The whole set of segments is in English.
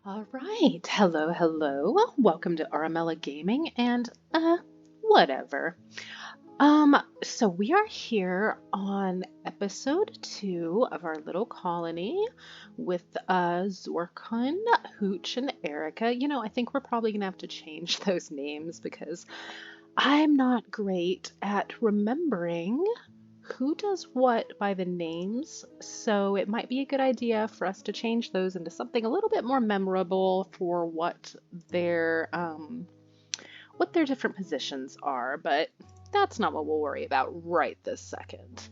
All right. Hello, hello. Welcome to Aramella Gaming and whatever. So we are here on episode 2 of our little colony with Zorkun, Hooch, and Erica. I think we're probably gonna have to change those names because I'm not great at remembering who does what by the names, so it might be a good idea for us to change those into something a little bit more memorable for what their different positions are, but that's not what we'll worry about right this second.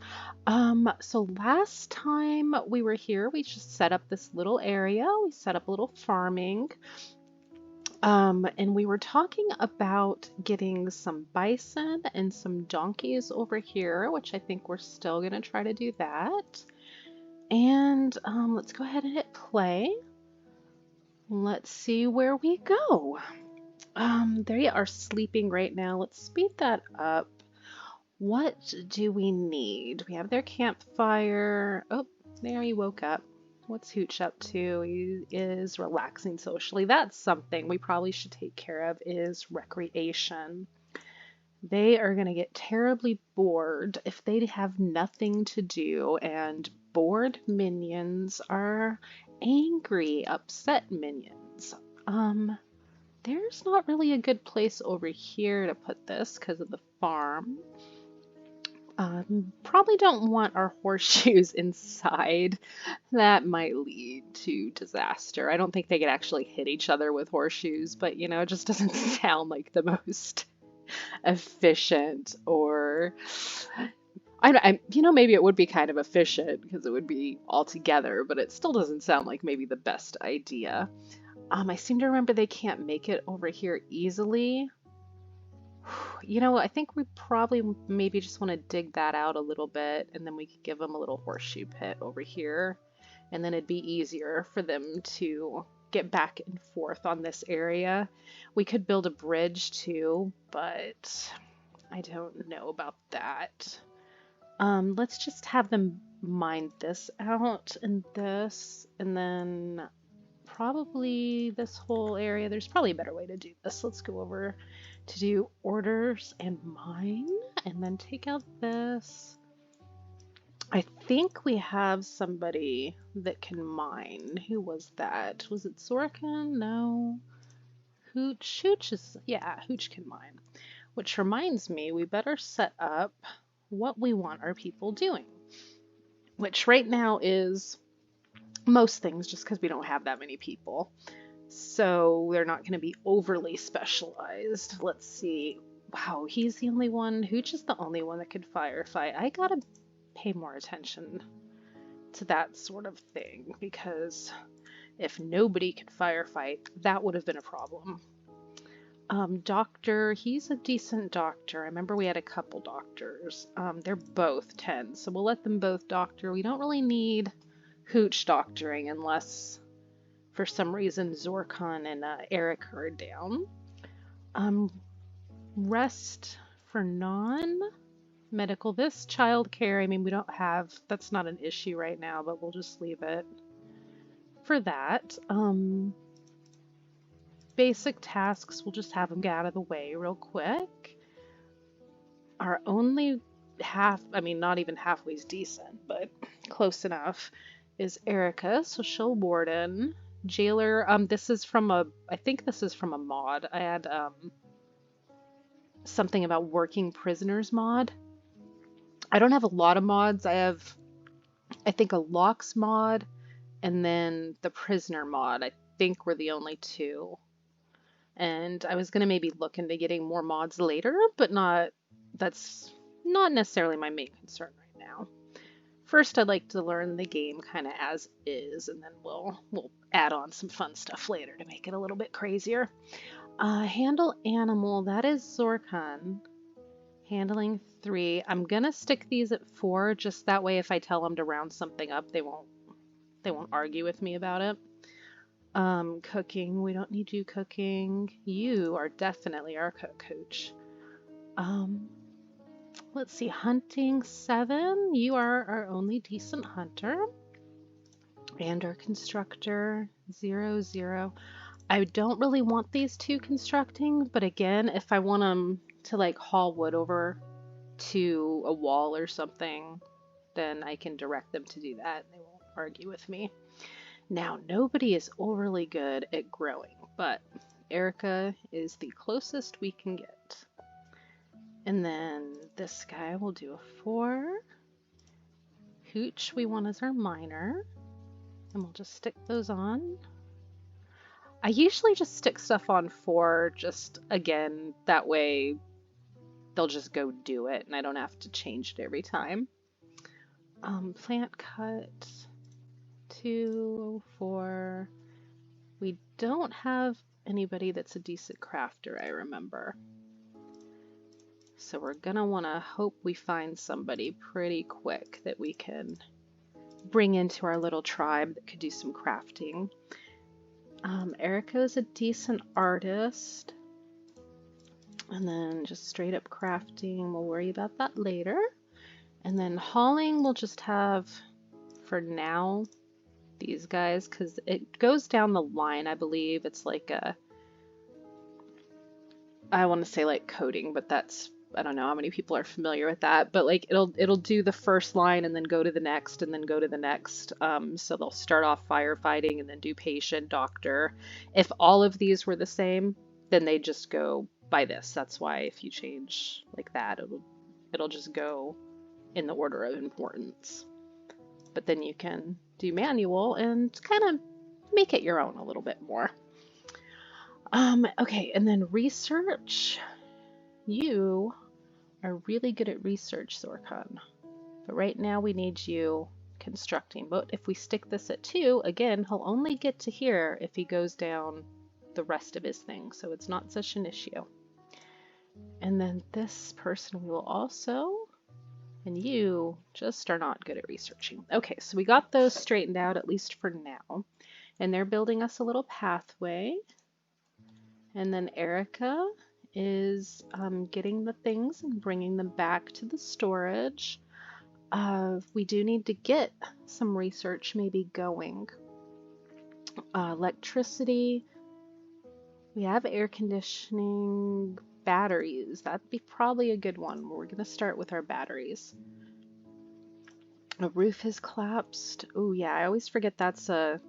So last time we were here, we just set up this little area. We set up a little farming. And we were talking about getting some bison and some donkeys over here, which I think we're still going to try to do that. And let's go ahead and hit play. Let's see where we go. They are sleeping right now. Let's speed that up. What do we need? We have their campfire. Oh, there he woke up. What's Hooch up to? He is relaxing socially. That's something we probably should take care of is recreation. They are going to get terribly bored if they have nothing to do, and bored minions are angry, upset minions. There's not really a good place over here to put this because of the farm. Probably don't want our horseshoes inside. That might lead to disaster. I don't think they could actually hit each other with horseshoes, but it just doesn't sound like the most efficient or maybe it would be kind of efficient because it would be all together, but it still doesn't sound like maybe the best idea. I seem to remember they can't make it over here easily. I think we probably maybe just want to dig that out a little bit, and then we could give them a little horseshoe pit over here, and then it'd be easier for them to get back and forth on this area. We could build a bridge too, but I don't know about that. Let's just have them mine this out and this, and then probably this whole area. There's probably a better way to do this. Let's go over to do orders and mine, and then take out this. I think we have somebody that can mine. Who was that? Was it Sorkin? No. Hooch. Hooch can mine. Which reminds me, we better set up what we want our people doing. Which right now is most things, just because we don't have that many people. So they're not going to be overly specialized. Let's see. Wow, he's the only one. Hooch is the only one that could firefight. I gotta pay more attention to that sort of thing, because if nobody could firefight, that would have been a problem. Doctor, he's a decent doctor. I remember we had a couple doctors. They're both 10, so we'll let them both doctor. We don't really need Hooch doctoring unless for some reason Zorkon and Eric are down. Rest for non-medical. This childcare, we don't have, that's not an issue right now, but we'll just leave it for that. Basic tasks, we'll just have them get out of the way real quick. Our only not even halfway's decent, but close enough, is Erica, so she'll warden. Jailer, I think this is from a mod. I had something about working prisoners mod. I don't have a lot of mods. I think a locks mod and then the prisoner mod. I think we're the only two. And I was gonna maybe look into getting more mods later, but that's not necessarily my main concern right now. First, I'd like to learn the game kind of as is, and then we'll add on some fun stuff later to make it a little bit crazier. Handle animal, that is Zorkon. Handling 3. I'm gonna stick these at 4, just that way if I tell them to round something up, they won't argue with me about it. Cooking, we don't need you cooking. You are definitely our cook, Hooch. Let's see, hunting 7. You are our only decent hunter. And our constructor 0, 0. I don't really want these two constructing, but again, if I want them to like haul wood over to a wall or something, then I can direct them to do that. They won't argue with me. Now, nobody is overly good at growing, but Erica is the closest we can get. And then this guy will do a 4. Hooch we want as our miner, and we'll just stick those on. I usually just stick stuff on 4, just again, that way they'll just go do it and I don't have to change it every time. Plant cut 2, 4. We don't have anybody that's a decent crafter, I remember. So we're gonna want to hope we find somebody pretty quick that we can bring into our little tribe that could do some crafting. Erica is a decent artist. And then just straight up crafting, we'll worry about that later. And then hauling, we'll just have, for now, these guys, because it goes down the line, I believe. It's like a, I want to say like coding, but that's, I don't know how many people are familiar with that, but like it'll do the first line and then go to the next and then go to the next. So they'll start off firefighting and then do patient, doctor. If all of these were the same, then they just go by this. That's why if you change like that, it'll just go in the order of importance. But then you can do manual and kind of make it your own a little bit more. Okay, and then research. You are really good at research, Zorkon. But right now we need you constructing. But if we stick this at 2, again, he'll only get to here if he goes down the rest of his thing. So it's not such an issue. And then this person we will also, and you just are not good at researching. Okay, so we got those straightened out, at least for now. And they're building us a little pathway. And then Erica is getting the things and bringing them back to the storage. We do need to get some research maybe going. Electricity. We have air conditioning, batteries. That'd be probably a good one. We're going to start with our batteries. A roof has collapsed. Oh yeah, I always forget that's a...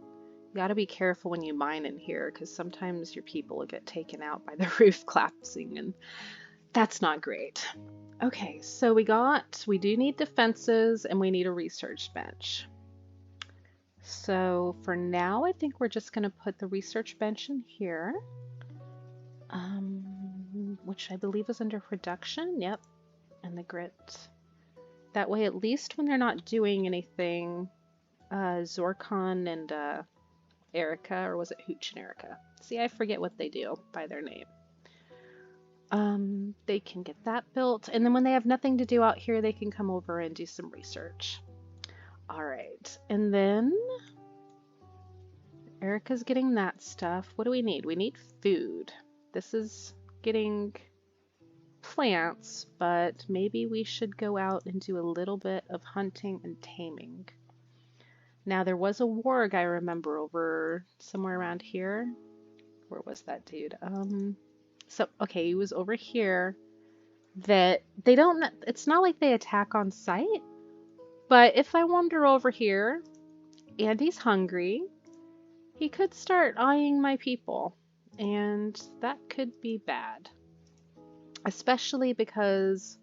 You gotta be careful when you mine in here because sometimes your people will get taken out by the roof collapsing and that's not great. Okay, so we do need defenses and we need a research bench. So for now, I think we're just gonna put the research bench in here, which I believe is under production. Yep, and the grit. That way, at least when they're not doing anything, Zorkon and Erica, or was it Hooch and Erica? See, I forget what they do by their name. They can get that built, and then when they have nothing to do out here, they can come over and do some research. All right, and then Erica's getting that stuff. What do we need? We need food. This is getting plants, but maybe we should go out and do a little bit of hunting and taming. Now, there was a warg I remember over somewhere around here. Where was that dude? Okay, he was over here. That they don't, it's not like they attack on sight, but if I wander over here and he's hungry, he could start eyeing my people, and that could be bad. Especially because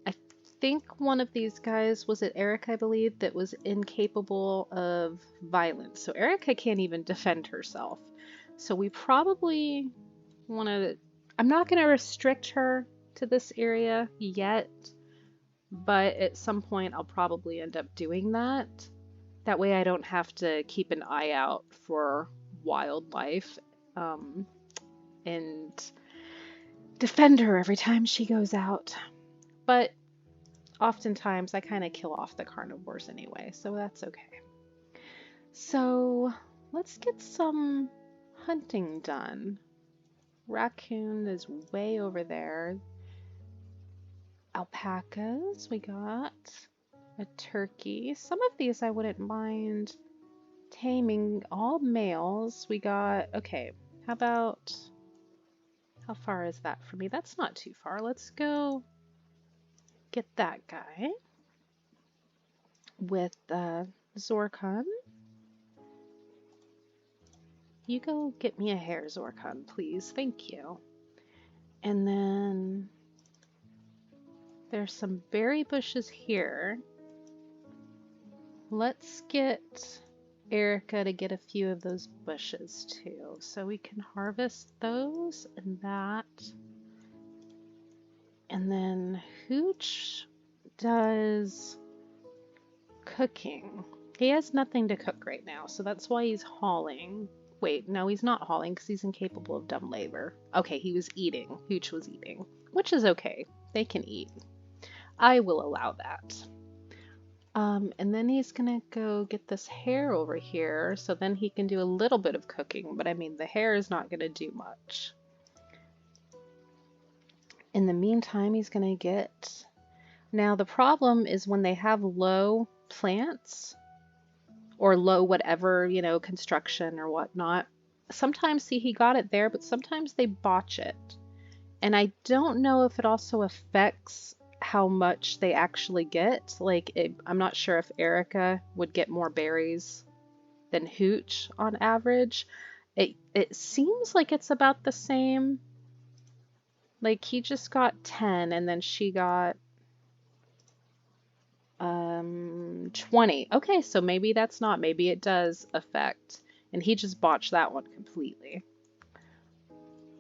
I think one of these guys, was it Eric, I believe, that was incapable of violence. So Erica can't even defend herself. So we probably want to, I'm not going to restrict her to this area yet, but at some point I'll probably end up doing that. That way I don't have to keep an eye out for wildlife and defend her every time she goes out. But oftentimes I kind of kill off the carnivores anyway, so that's okay. So let's get some hunting done. Raccoon is way over there. Alpacas, we got a turkey. Some of these I wouldn't mind Taming all males. We got, okay, how about, how far is that for me? That's not too far. Let's go get that guy with Zorkon. You go get me a hare, Zorkon, please. Thank you. And then there's some berry bushes here. Let's get Erica to get a few of those bushes too. So we can harvest those and that. And then Hooch does cooking. He has nothing to cook right now, so that's why he's hauling. Wait, no, he's not hauling because he's incapable of dumb labor. Okay, he was eating. Hooch was eating, which is okay. They can eat. I will allow that. And then he's gonna go get this hare over here, so then he can do a little bit of cooking, but I mean, the hare is not gonna do much. In the meantime, he's gonna get... Now, the problem is when they have low plants, or low whatever, you know, construction or whatnot, sometimes, see, he got it there, but sometimes they botch it. And I don't know if it also affects how much they actually get. Like, I'm not sure if Erica would get more berries than Hooch on average. It seems like it's about the same. Like, he just got 10 and then she got 20. Okay, so maybe that's not, maybe it does affect. And he just botched that one completely.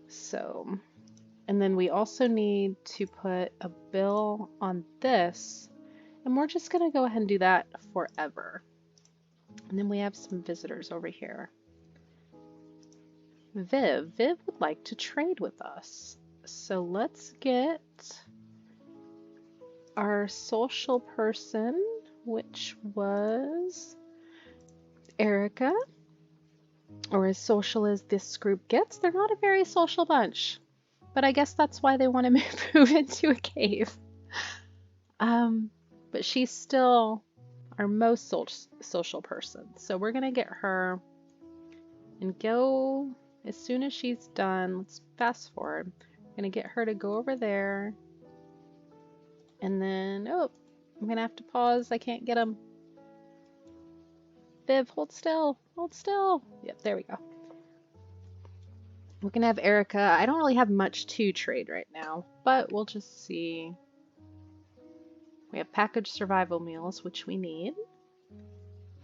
So, and then we also need to put a bill on this, and we're just gonna go ahead and do that forever. And then we have some visitors over here. Viv would like to trade with us. So let's get our social person, which was Erica, or as social as this group gets. They're not a very social bunch, but I guess that's why they want to move into a cave. But she's still our most social person. So we're going to get her and go as soon as she's done. Let's fast forward. We're going to get her to go over there. And then, oh, I'm going to have to pause. I can't get him. Viv, hold still. Hold still. Yep, there we go. We're going to have Erica. I don't really have much to trade right now, but we'll just see. We have packaged survival meals, which we need.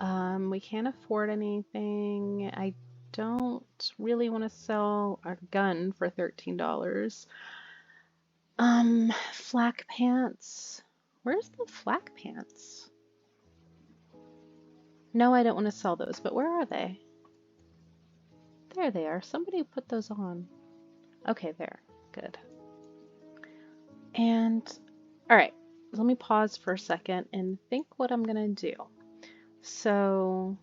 We can't afford anything. I don't really want to sell our gun for $13. Flak pants. Where's the flak pants? No, I don't want to sell those, but where are they? There they are. Somebody put those on. Okay, there. Good. And, all right, let me pause for a second and think what I'm going to do. So,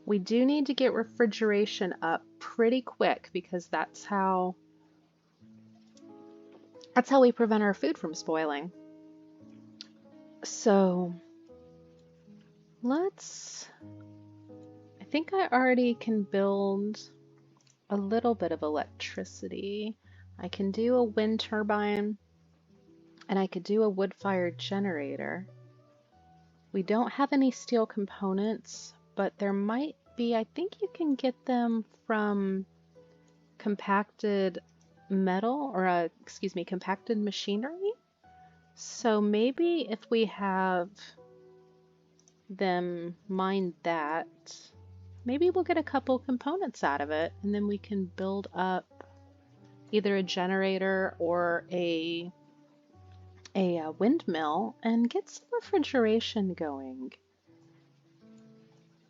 we do need to get refrigeration up pretty quick because that's how we prevent our food from spoiling. So, I think I already can build a little bit of electricity. I can do a wind turbine, and I could do a wood-fired generator. We don't have any steel components, but there might be, I think you can get them from compacted metal, or excuse me, compacted machinery. So maybe if we have them mine that, maybe we'll get a couple components out of it, and then we can build up either a generator or a windmill and get some refrigeration going.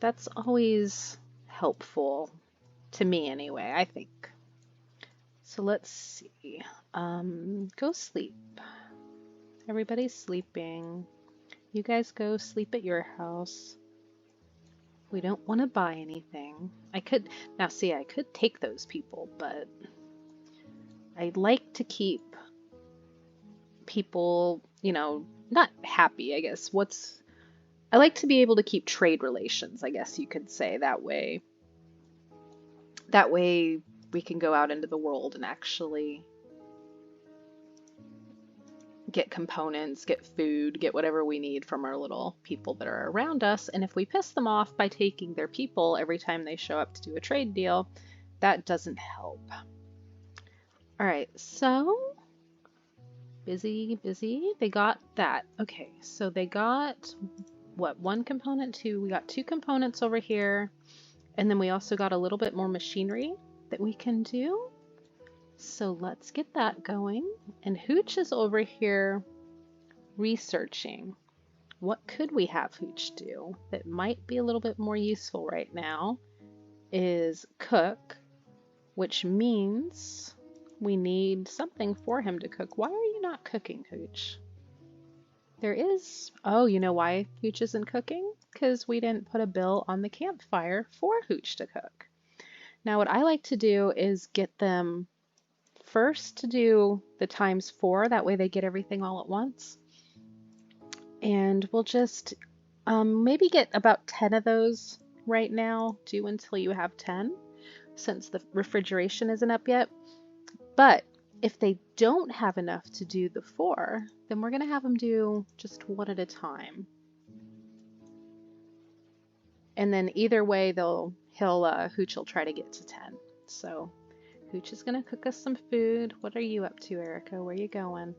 That's always helpful to me anyway, I think. So let's see. Go sleep. Everybody's sleeping. You guys go sleep at your house. We don't want to buy anything. I could take those people, but I'd like to keep people, you know, not happy, I guess. I like to be able to keep trade relations, I guess you could say that way. That way we can go out into the world and actually get components, get food, get whatever we need from our little people that are around us. And if we piss them off by taking their people every time they show up to do a trade deal, that doesn't help. All right, so busy, busy. They got that. Okay, so they got what, one component, two? We got two components over here. And then we also got a little bit more machinery that we can do. So let's get that going. And Hooch is over here researching. What could we have Hooch do that might be a little bit more useful right now is cook, which means we need something for him to cook. Why are you not cooking, Hooch? There is, oh, you know why Hooch isn't cooking? Because we didn't put a bill on the campfire for Hooch to cook. Now what I like to do is get them first to do the ×4, that way they get everything all at once. And we'll just maybe get about 10 of those right now, do until you have 10, since the refrigeration isn't up yet. But if they don't have enough to do the 4, then we're going to have them do just one at a time. And then either way, Hooch will try to get to 10. So Hooch is going to cook us some food. What are you up to, Erica? Where are you going?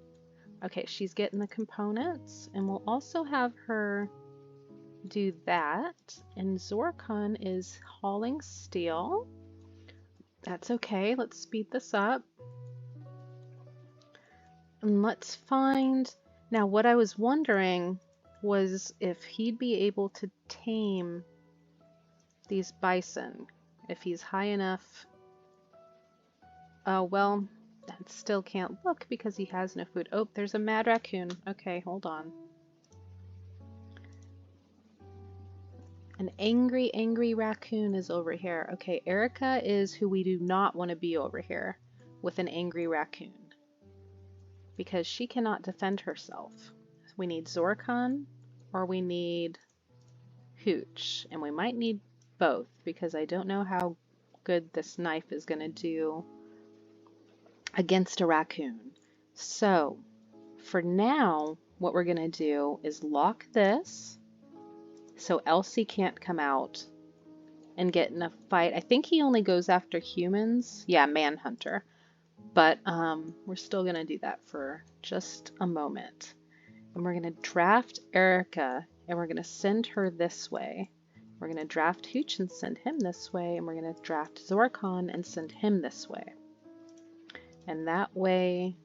Okay, she's getting the components, and we'll also have her do that. And Zorkon is hauling steel. That's okay. Let's speed this up. And let's find... Now, what I was wondering was if he'd be able to tame these bison. If he's high enough... well, that still can't look because he has no food. Oh, there's a mad raccoon. Okay, hold on. An angry, angry raccoon is over here. Okay, Erica is who we do not want to be over here with an angry raccoon, because she cannot defend herself. We need Zorkon or we need Hooch, and we might need both because I don't know how good this knife is going to do against a raccoon. So for now, what we're going to do is lock this so Elsie can't come out and get in a fight. I think he only goes after humans. Yeah, Manhunter. But we're still going to do that for just a moment. And we're going to draft Erica, and we're going to send her this way. We're going to draft Hooch and send him this way, and we're going to draft Zorkon and send him this way. And that way,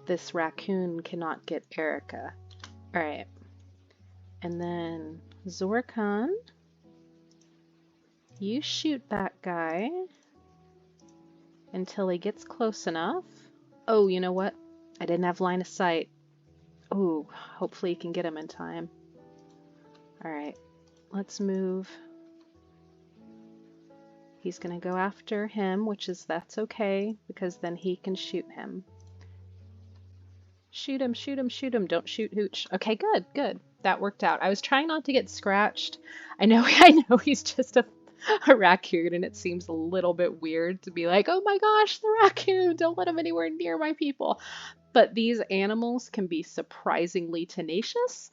this raccoon cannot get Erica. All right. And then Zorkon, you shoot that guy until he gets close enough. Oh, you know what? I didn't have line of sight. Oh, hopefully you can get him in time. All right, let's move. He's gonna go after him, that's okay, because then he can shoot him. Shoot him, shoot him, shoot him. Don't shoot Hooch. Okay, good, good. That worked out. I was trying not to get scratched. I know he's just a raccoon, and it seems a little bit weird to be like, oh my gosh, the raccoon, don't let him anywhere near my people. But these animals can be surprisingly tenacious,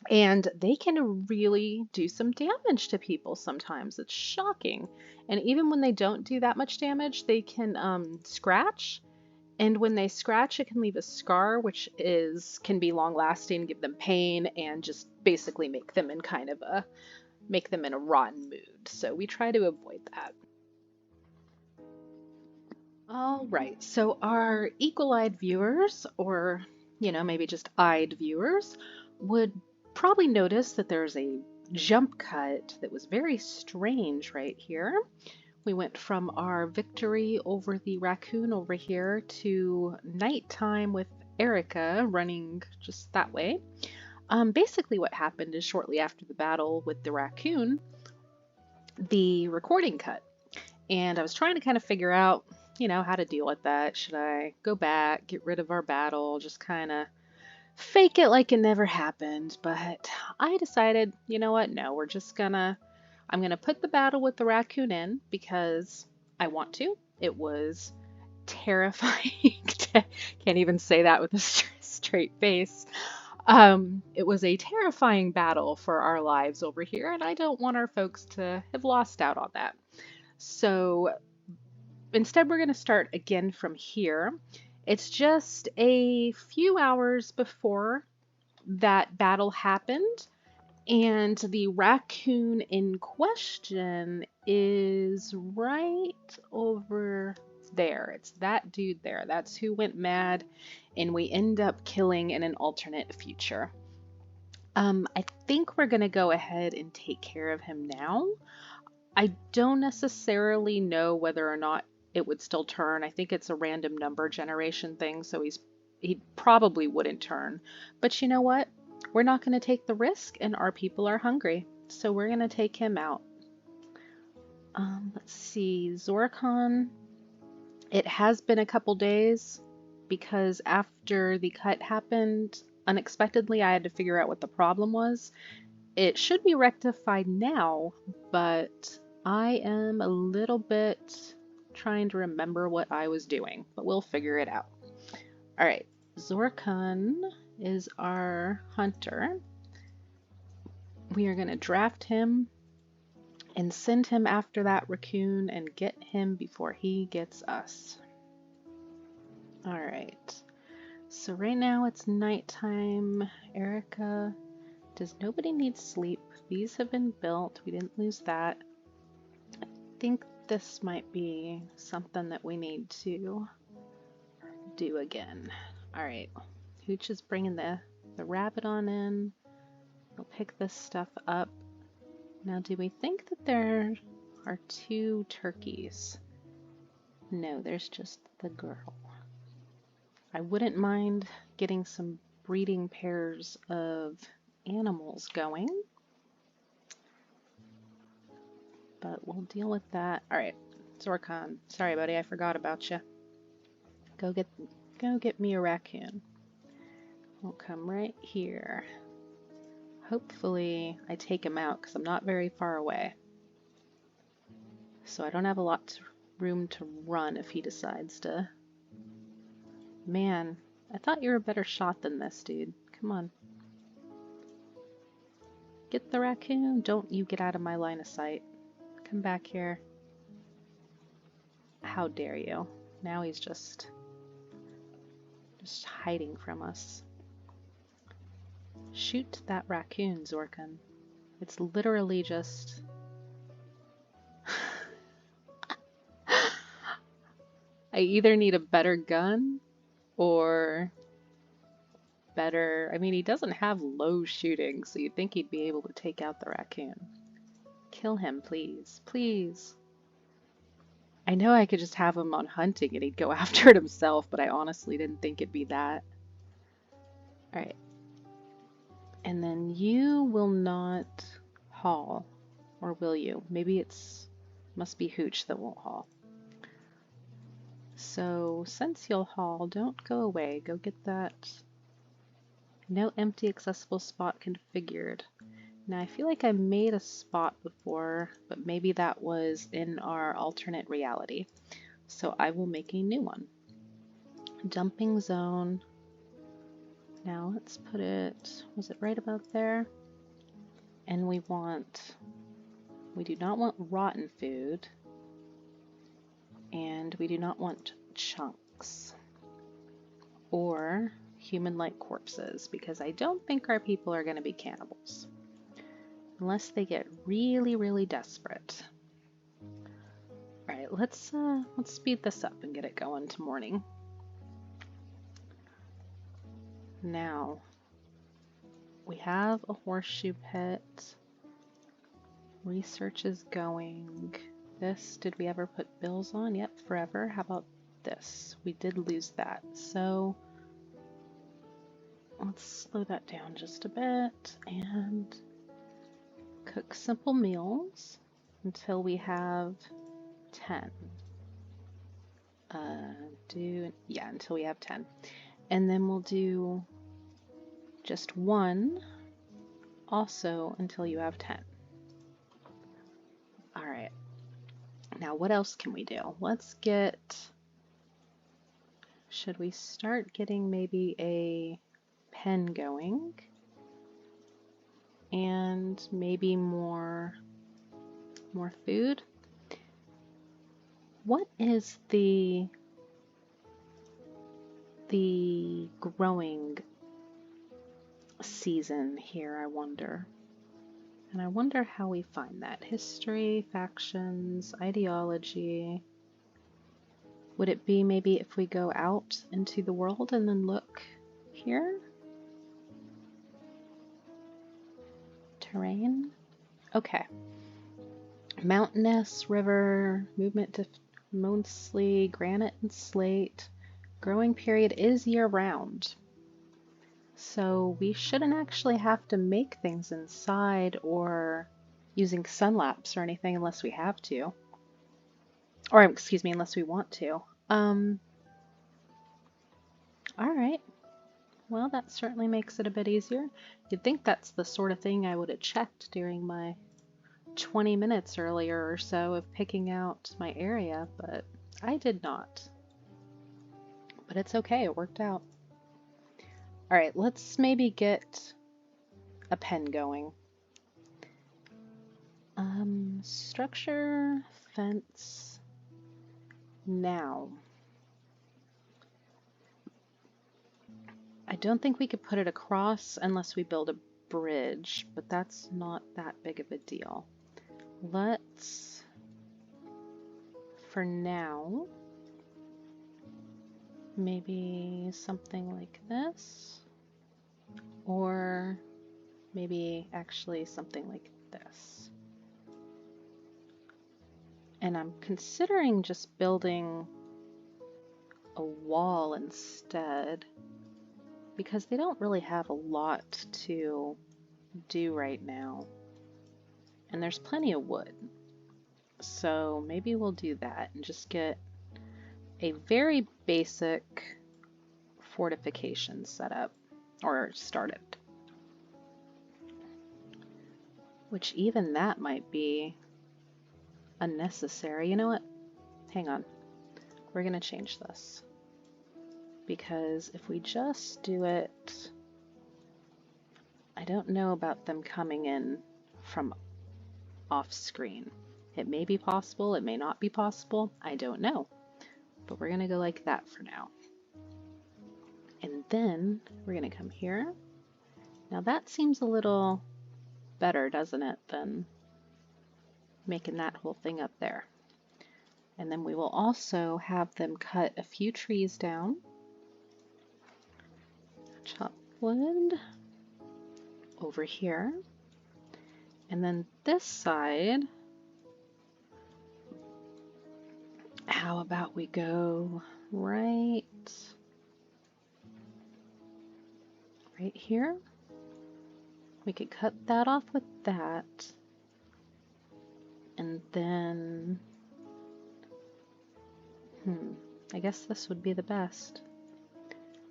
and they can really do some damage to people sometimes. It's shocking. And even when they don't do that much damage, they can scratch. And when they scratch, it can leave a scar, which can be long lasting, give them pain, and just basically make them in a rotten mood. So we try to avoid that. All right, so our eagle-eyed viewers, or maybe just eyed viewers, would probably notice that there's a jump cut that was very strange right here. We went from our victory over the raccoon over here to nighttime with Erica running just that way. Basically what happened is shortly after the battle with the raccoon, the recording cut. And I was trying to kind of figure out, how to deal with that. Should I go back, get rid of our battle, just kind of fake it like it never happened, but I decided, you know what? No, I'm gonna put the battle with the raccoon in because I want to. It was terrifying. Can't even say that with a straight face. It was a terrifying battle for our lives over here, and I don't want our folks to have lost out on that. So instead, we're going to start again from here. It's just a few hours before that battle happened, and the raccoon in question is right over there. It's that dude there. That's who went mad, and we end up killing in an alternate future. I think we're going to go ahead and take care of him now. I don't necessarily know whether or not it would still turn. I think it's a random number generation thing, so he probably wouldn't turn. But you know what? We're not going to take the risk, and our people are hungry, so we're going to take him out. Let's see, Zorkon. It has been a couple days because after the cut happened, unexpectedly, I had to figure out what the problem was. It should be rectified now, but I am a little bit trying to remember what I was doing, but we'll figure it out. All right, Zorkon is our hunter. We are going to draft him and send him after that raccoon and get him before he gets us. All right, so right now it's nighttime. Erica, does nobody need sleep? These have been built. We didn't lose that. I think this might be something that we need to do again. All right, Hooch is bringing the rabbit on in. We'll pick this stuff up. Now, do we think that there are 2 turkeys? No, there's just the girl. I wouldn't mind getting some breeding pairs of animals going, but we'll deal with that. All right, Zorkon, sorry buddy, I forgot about you. Go get me a raccoon. We'll come right here. Hopefully I take him out because I'm not very far away, so I don't have a lot of room to run if he decides to. Man, I thought you were a better shot than this, dude. Come on. Get the raccoon. Don't you get out of my line of sight. Come back here. How dare you? Now he's just hiding from us. Shoot that raccoon, Zorkon. It's literally just... I either need a better gun or better... I mean, he doesn't have low shooting, so you'd think he'd be able to take out the raccoon. Kill him, please. Please. I know I could just have him on hunting and he'd go after it himself, but I honestly didn't think it'd be that. Alright. And then you will not haul. Or will you? Maybe must be Hooch that won't haul. So, since you'll haul, don't go away. Go get that. No empty accessible spot configured. Now, I feel like I made a spot before, but maybe that was in our alternate reality. So I will make a new one. Dumping zone. Now let's put it, was it right about there? And we do not want rotten food. And we do not want chunks. Or human-like corpses, because I don't think our people are going to be cannibals. Unless they get really, really desperate. Alright, let's speed this up and get it going to morning. Now, we have a horseshoe pit. Research is going. This, did we ever put bills on? Yep, forever. How about this? We did lose that. So, let's slow that down just a bit and cook simple meals until we have 10. Until we have 10. And then we'll do just 1 also until you have 10. All right. Now what else can we do? Let's get, should we start getting maybe a pen going and maybe more food? What is the growing season here, I wonder? And I wonder how we find that. History, factions, ideology. Would it be maybe if we go out into the world and then look here? Terrain? Okay. Mountainous, river, movement to mostly granite and slate. Growing period is year-round. So we shouldn't actually have to make things inside or using sun-lapse or anything unless we have to. Or, excuse me, unless we want to. Alright. Well, that certainly makes it a bit easier. You'd think that's the sort of thing I would have checked during my 20 minutes earlier or so of picking out my area, but I did not. But it's okay, it worked out. Alright, let's maybe get a pen going. Structure, fence. Now, I don't think we could put it across unless we build a bridge, but that's not that big of a deal. Let's, for now, maybe something like this, or maybe actually something like this. And I'm considering just building a wall instead, because they don't really have a lot to do right now. And there's plenty of wood. So maybe we'll do that and just get a very basic fortification set up, or started. Which even that might be unnecessary. You know what? Hang on. We're going to change this. Because if we just do it, I don't know about them coming in from off screen. It may be possible, it may not be possible, I don't know. But we're going to go like that for now. And then we're going to come here. Now that seems a little better, doesn't it, than making that whole thing up there. And then we will also have them cut a few trees down. Chop wood over here. And then this side, how about we go right here? We could cut that off with that. And then, I guess this would be the best.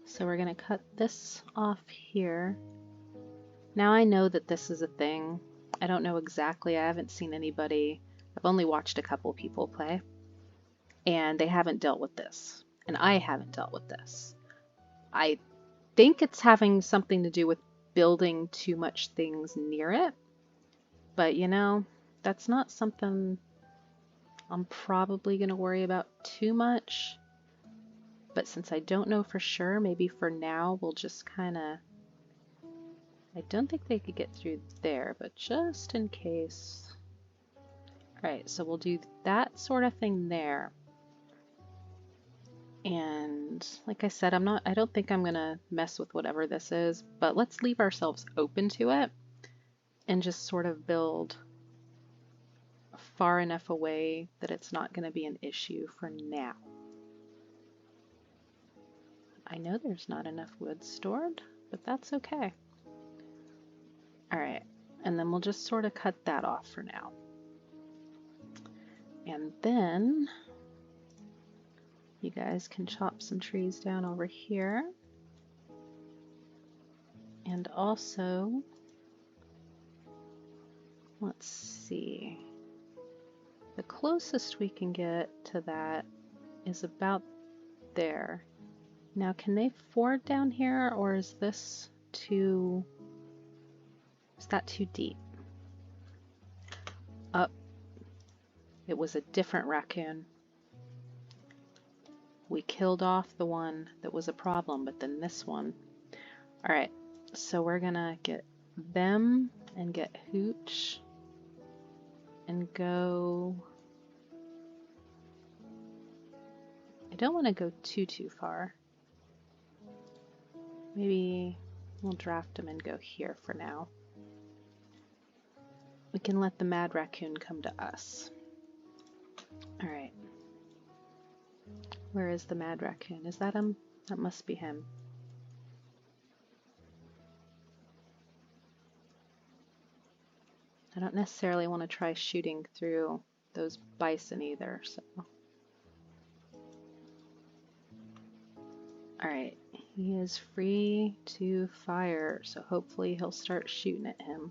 So we're going to cut this off here. Now I know that this is a thing. I don't know exactly. I haven't seen anybody. I've only watched a couple people play. And they haven't dealt with this. And I haven't dealt with this. I think it's having something to do with building too much things near it. But you know, that's not something I'm probably going to worry about too much. But since I don't know for sure, maybe for now we'll just kind of... I don't think they could get through there, but just in case. Alright, so we'll do that sort of thing there. And like I said, I don't think I'm going to mess with whatever this is, but let's leave ourselves open to it and just sort of build far enough away that it's not going to be an issue for now. I know there's not enough wood stored, but that's okay. Alright, and then we'll just sort of cut that off for now. And then you guys can chop some trees down over here. And also, let's see, the closest we can get to that is about there. Now, can they ford down here, or is that too deep? Up. It was a different raccoon. We killed off the one that was a problem, but then this one. All right, so we're gonna get them and get Hooch and go. I don't want to go too far. Maybe we'll draft them and go here for now. We can let the mad raccoon come to us. All right. Where is the mad raccoon? Is that him? That must be him. I don't necessarily want to try shooting through those bison either, so. Alright, he is free to fire, so hopefully he'll start shooting at him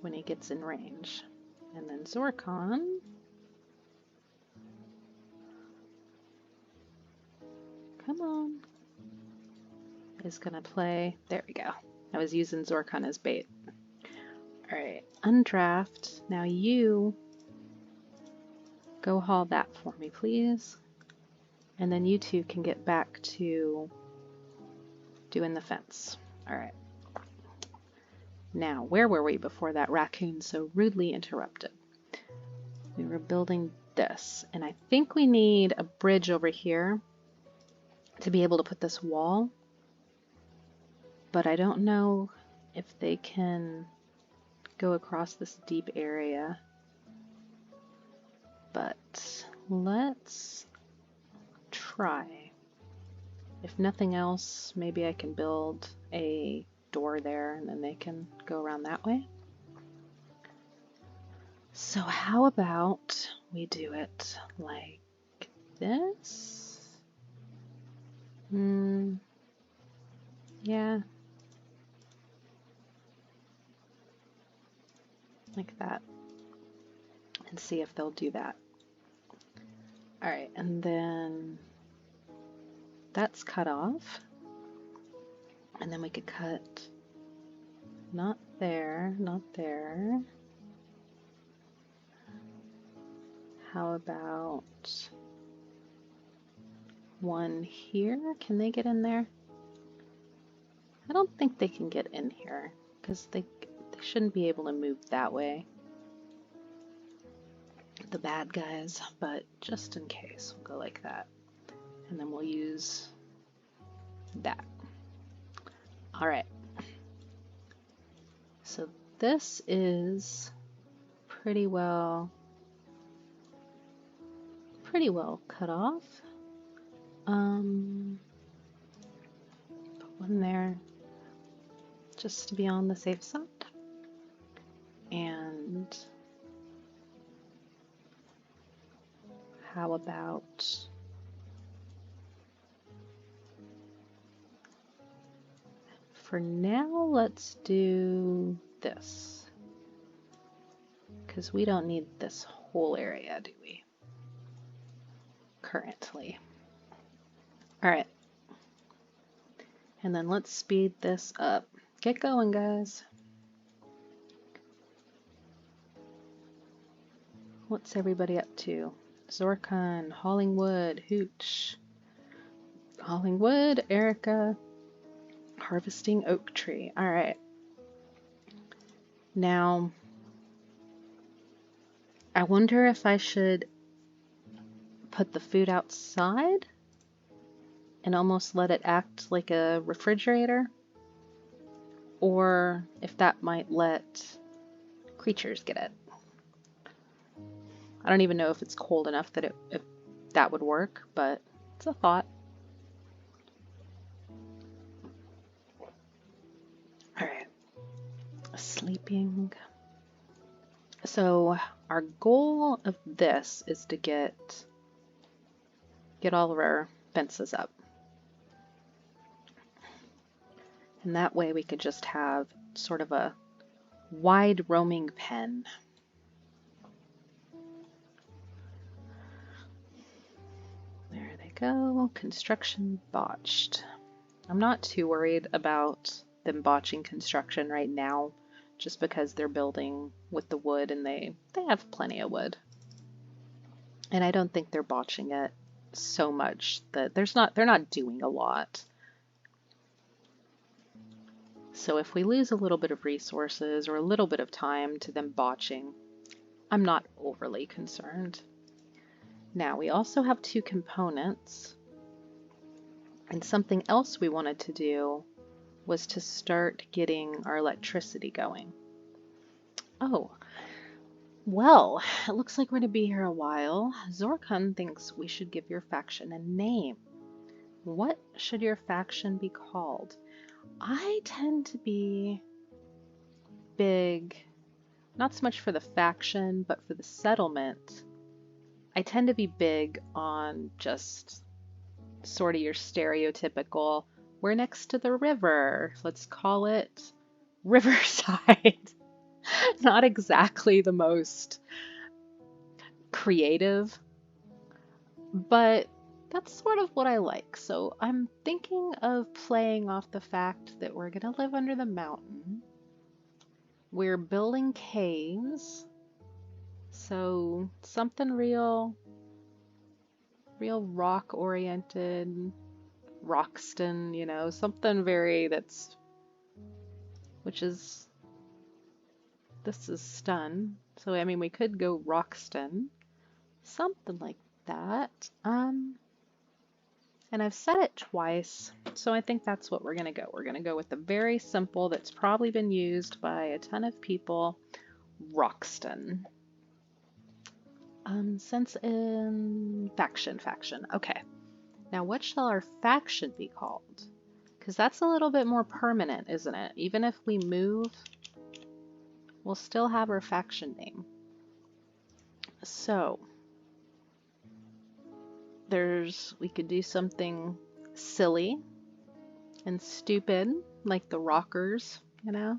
when he gets in range. And then Zorkon. Come on. Is gonna play. There we go. I was using Zorkon as bait. Alright, undraft. Now you go haul that for me, please. And then you two can get back to doing the fence. Alright. Now, where were we before that raccoon so rudely interrupted? We were building this, and I think we need a bridge over here to be able to put this wall, but I don't know if they can go across this deep area. But let's try. If nothing else, maybe I can build a door there and then they can go around that way. So how about we do it like this? Yeah. Like that. And see if they'll do that. Alright, and then that's cut off. And then we could cut not there, not there. How about one here? Can they get in there? I don't think they can get in here because they shouldn't be able to move that way. The bad guys, but just in case, we'll go like that. And then we'll use that. All right. So this is pretty well cut off. Put one there just to be on the safe side. And how about for now, let's do this. Because we don't need this whole area, do we? Currently. Alright. And then let's speed this up. Get going, guys. What's everybody up to? Zorkon, hauling wood, Hooch. Hauling wood, Erica. Harvesting oak tree. Alright. Now, I wonder if I should put the food outside and almost let it act like a refrigerator, or if that might let creatures get it. I don't even know if it's cold enough that if that would work, but it's a thought. Alright. Sleeping. So our goal of this is to get all of our fences up. And that way we could just have sort of a wide roaming pen. There they go. Construction botched. I'm not too worried about them botching construction right now, just because they're building with the wood and they have plenty of wood. And I don't think they're botching it so much that they're not doing a lot. So if we lose a little bit of resources or a little bit of time to them botching, I'm not overly concerned. Now we also have 2 components, and something else we wanted to do was to start getting our electricity going. Oh, well, it looks like we're going to be here a while. Zorkun thinks we should give your faction a name. What should your faction be called? I tend to be big, not so much for the faction, but for the settlement. I tend to be big on just sort of your stereotypical, we're next to the river, let's call it Riverside. Not exactly the most creative, but that's sort of what I like. So I'm thinking of playing off the fact that we're going to live under the mountain. We're building caves, so something real rock oriented, Roxton, you know, something very this is stun. So I mean, we could go Roxton, something like that. And I've said it twice, so I think that's what we're gonna go. We're gonna go with the very simple that's probably been used by a ton of people, Roxton. Since in faction. Okay. Now what shall our faction be called? Because that's a little bit more permanent, isn't it? Even if we move, we'll still have our faction name. So we could do something silly and stupid, like the Rockers, you know?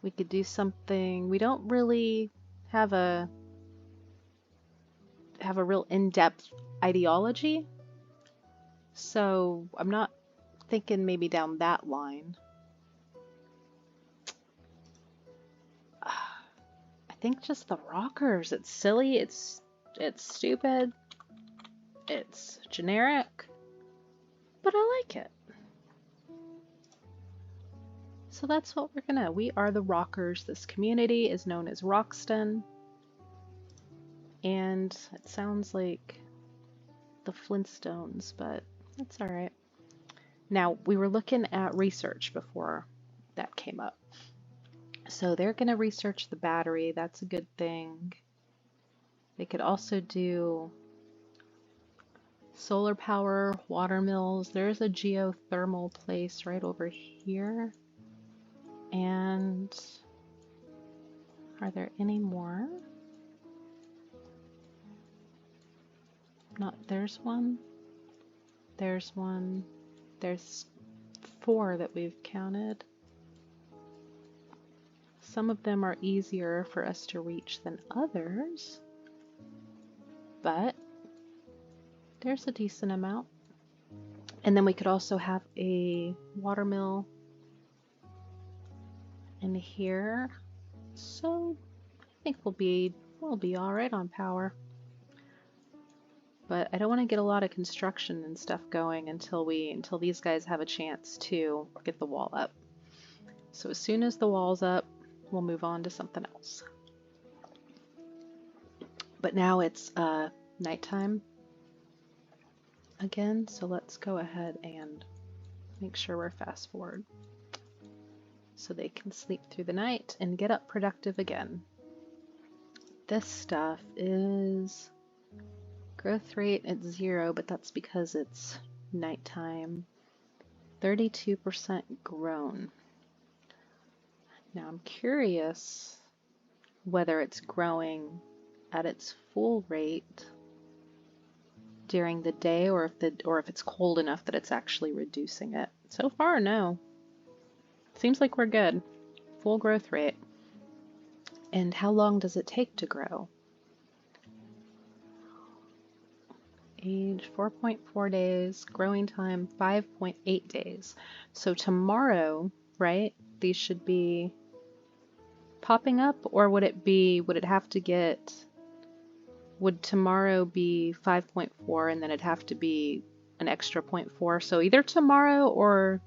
We could do something, we don't really have a real in-depth ideology, so I'm not thinking maybe down that line. I think just the Rockers. It's silly, it's stupid, it's generic, but I like it. So that's what we are the Rockers. This community is known as Roxton, and it sounds like the Flintstones, but that's all right. Now, we were looking at research before that came up. So they're going to research the battery. That's a good thing. They could also do solar power, water mills. There's a geothermal place right over here. And are there any more? There's one. There's one. There's 4 that we've counted. Some of them are easier for us to reach than others, but there's a decent amount. And then we could also have a water mill in here. So I think we'll be all right on power. But I don't want to get a lot of construction and stuff going until these guys have a chance to get the wall up. So as soon as the wall's up, we'll move on to something else. But now it's nighttime again, so let's go ahead and make sure we're fast forward so they can sleep through the night and get up productive again. This stuff is growth rate at 0, but that's because it's nighttime. 32% grown. Now I'm curious whether it's growing at its full rate during the day, or if it's cold enough that it's actually reducing it. So far, no. Seems like we're good. Full growth rate. And how long does it take to grow? Age 4.4 days, growing time 5.8 days. So tomorrow, right? These should be popping up, or would it have to get, would tomorrow be 5.4 and then it'd have to be an extra 0.4? So either tomorrow or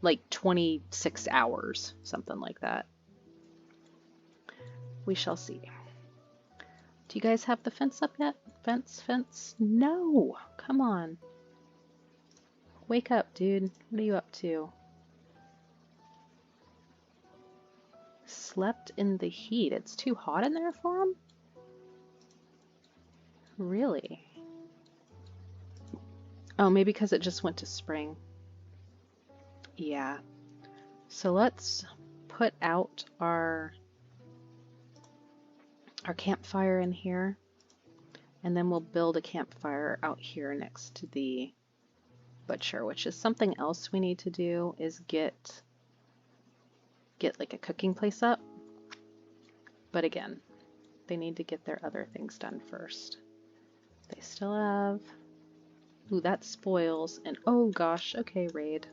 like 26 hours, something like that. We shall see. Do you guys have the fence up yet? Fence? No! Come on. Wake up, dude. What are you up to? Slept in the heat. It's too hot in there for him? Really? Oh, maybe because it just went to spring. Yeah. So let's put out our campfire in here, and then we'll build a campfire out here next to the butcher, which is something else we need to do, is get like a cooking place up. But again, they need to get their other things done first. They still have, ooh, that spoils, and oh gosh, okay, raid.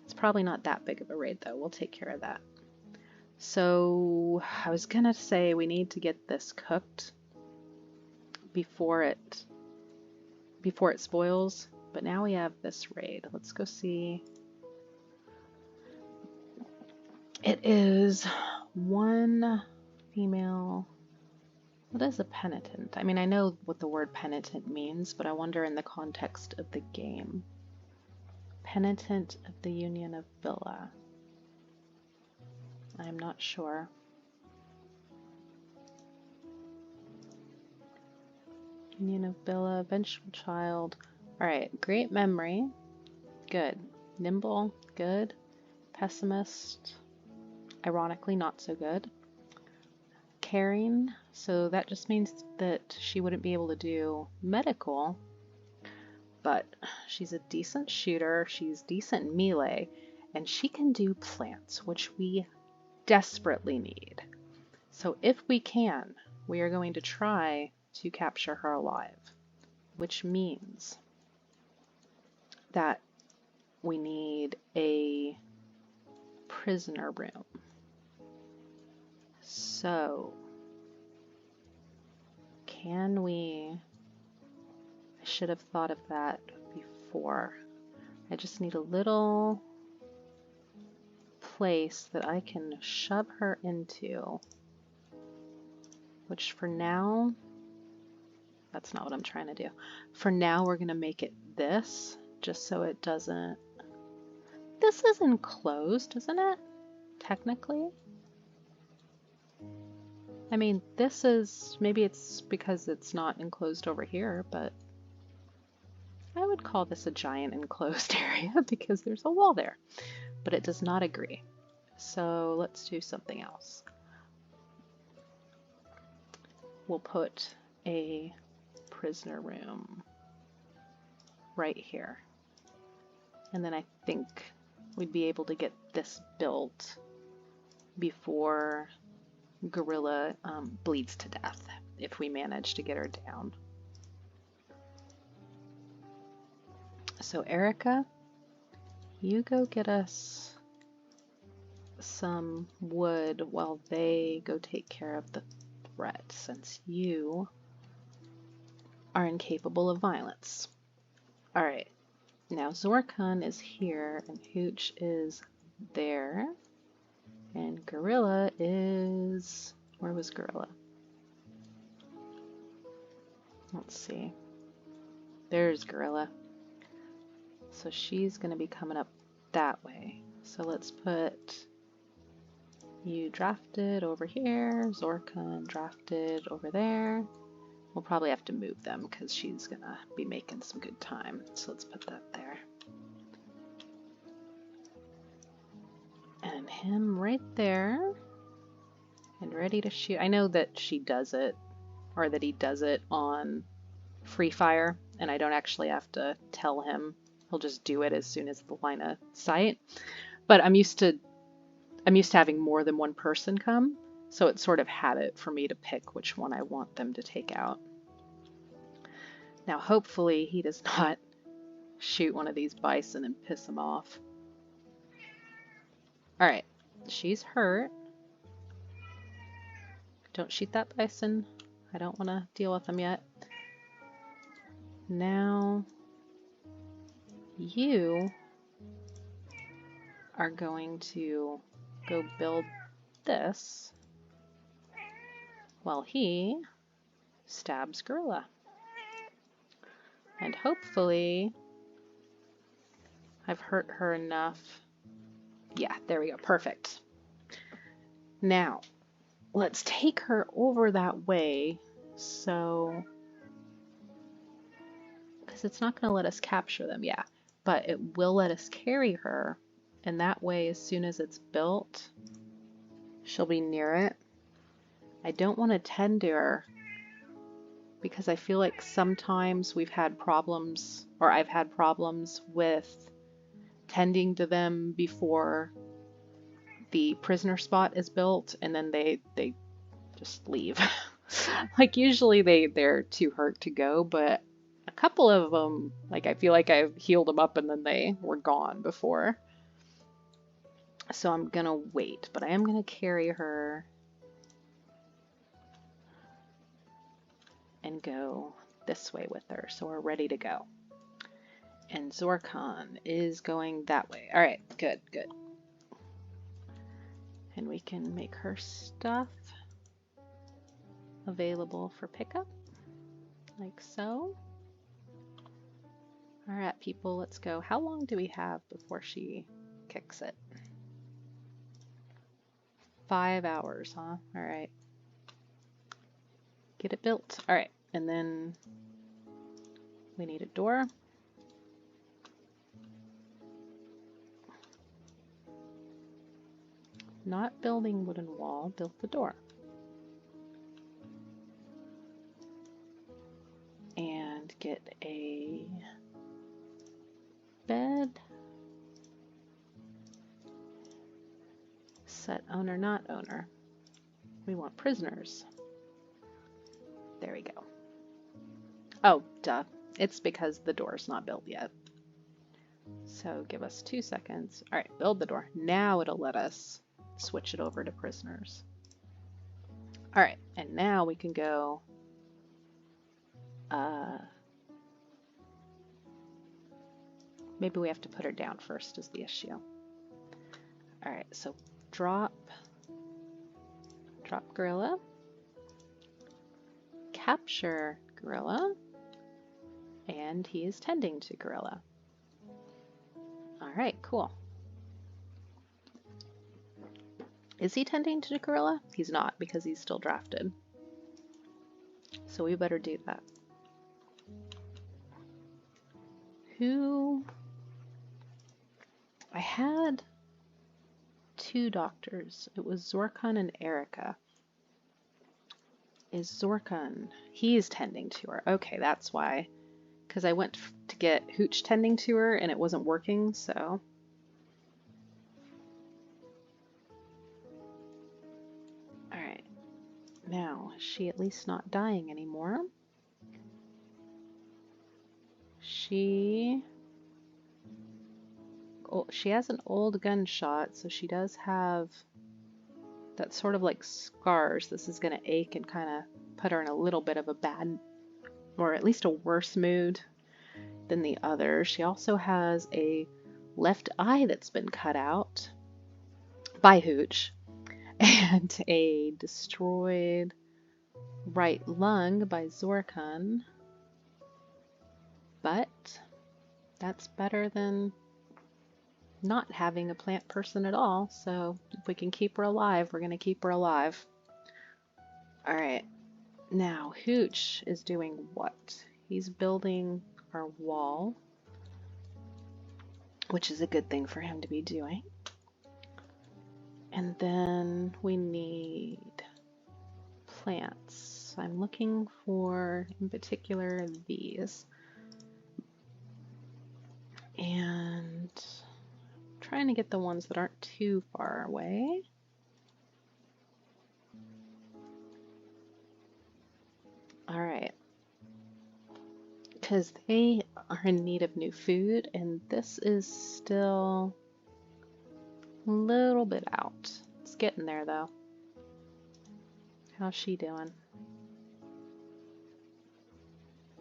It's probably not that big of a raid though, we'll take care of that. So I was gonna say we need to get this cooked before it spoils, but now we have this raid. Let's go see. It is one female. What is a penitent? I mean, I know what the word penitent means, but I wonder in the context of the game. Penitent of the Union of Villa. I'm not sure. Union of Villa, vengeful child. Alright, great memory. Good. Nimble, good. Pessimist, ironically not so good. Caring, so that just means that she wouldn't be able to do medical, but she's a decent shooter, she's decent melee, and she can do plants, which we desperately need. So if we can, we are going to try to capture her alive, which means that we need a prisoner room. So can we, I should have thought of that before. I just need a little place that I can shove her into, which for now, that's not what I'm trying to do. For now, we're going to make it this, just so it doesn't, this is enclosed, isn't it? Technically. I mean, this is, maybe it's because it's not enclosed over here, but I would call this a giant enclosed area because there's a wall there, but it does not agree. So let's do something else. We'll put a prisoner room right here. And then I think we'd be able to get this built before Gorilla bleeds to death, if we manage to get her down. So Erica, you go get us some wood while they go take care of the threat, since you are incapable of violence. Alright, now Zorkun is here and Hooch is there. And Gorilla is... where was Gorilla? Let's see. There's Gorilla. So she's going to be coming up that way. So let's put you drafted over here, Zorkun drafted over there. We'll probably have to move them because she's going to be making some good time. So let's put that there. And him right there. And ready to shoot. I know that she does it, or that he does it on free fire, and I don't actually have to tell him. He'll just do it as soon as the line of sight. But I'm used to having more than one person come, so it sort of had it for me to pick which one I want them to take out. Now hopefully he does not shoot one of these bison and piss him off. Alright, she's hurt. Don't shoot that bison. I don't want to deal with him yet. Now you are going to go build this while he stabs Gorilla. And hopefully I've hurt her enough. Yeah, there we go. Perfect. Now, let's take her over that way, so... because it's not going to let us capture them, yeah. But it will let us carry her, and that way, as soon as it's built, she'll be near it. I don't want to tend to her, because I feel like sometimes we've had problems, or I've had problems with tending to them before the prisoner spot is built, and then they just leave. Like usually they're too hurt to go, but a couple of them, like I feel like I've healed them up and then they were gone before. So I'm gonna wait, but I am gonna carry her and go this way with her, so we're ready to go. And Zorkon is going that way. All right, good, good. And we can make her stuff available for pickup, like so. All right, people, let's go. How long do we have before she kicks it? 5 hours, huh? All right. Get it built. All right, and then we need a door. Not building wooden wall, build the door. And get a bed. Set owner, not owner. We want prisoners. There we go. Oh, duh. It's because the door's not built yet. So give us 2 seconds. All right, build the door. Now it'll let us switch it over to prisoners. All right, and now we can go maybe we have to put her down first is the issue. All right, so drop Gorilla, capture Gorilla, and he is tending to Gorilla. All right, cool. Is he tending to Gorilla? He's not, because he's still drafted. So we better do that. Who... I had 2 doctors. It was Zorkon and Erica. Is Zorkon... He's tending to her. Okay, that's why. Because I went to get Hooch tending to her and it wasn't working, so... Alright. Now, is she at least not dying anymore? She has an old gunshot, so she does have that sort of like scars. This is going to ache and kind of put her in a little bit of a bad, or at least a worse mood than the other. She also has a left eye that's been cut out by Hooch, and a destroyed right lung by Zorkon. But that's better than not having a plant person at all, so if we can keep her alive, we're going to keep her alive. Alright, now Hooch is doing what? He's building our wall, which is a good thing for him to be doing. And then we need plants. So I'm looking for, in particular, these. And trying to get the ones that aren't too far away. All right. Because they are in need of new food, and this is still a little bit out. It's getting there, though. How's she doing?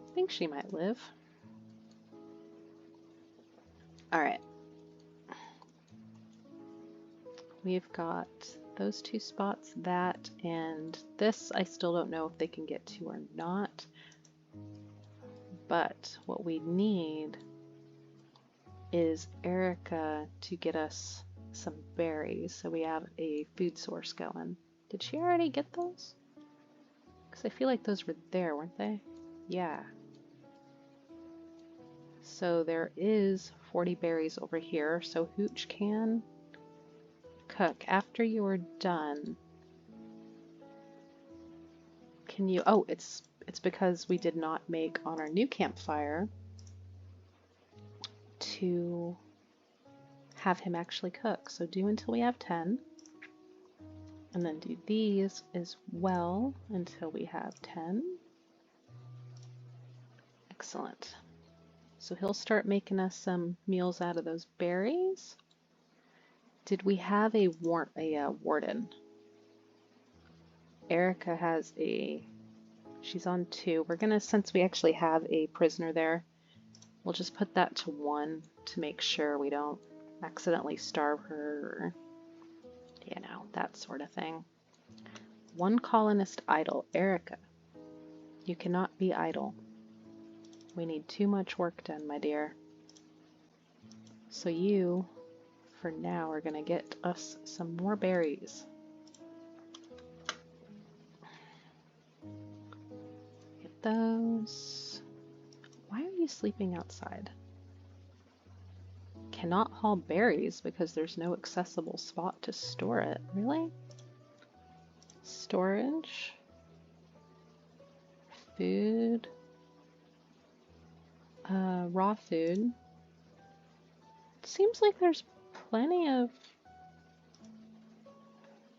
I think she might live. All right. We've got those two spots, that and this. I still don't know if they can get to or not. But what we need is Erica to get us some berries so we have a food source going. Did she already get those? Because I feel like those were there, weren't they? Yeah. So there is 40 berries over here, so Hooch can cook. After you are done, can you... Oh, it's because we did not make on our new campfire to have him actually cook. So do until we have 10. And then do these as well until we have 10. Excellent. So he'll start making us some meals out of those berries. Did we have a warden? Erica has she's on 2. We're gonna, since we actually have a prisoner there, we'll just put that to 1 to make sure we don't accidentally starve her, or, you know, that sort of thing. 1 colonist idle. Erica, you cannot be idle. We need too much work done, my dear. So you, for now, are gonna get us some more berries. Get those. Why are you sleeping outside? Cannot haul berries because there's no accessible spot to store it. Really? Storage? Food? Raw food. Seems like there's plenty of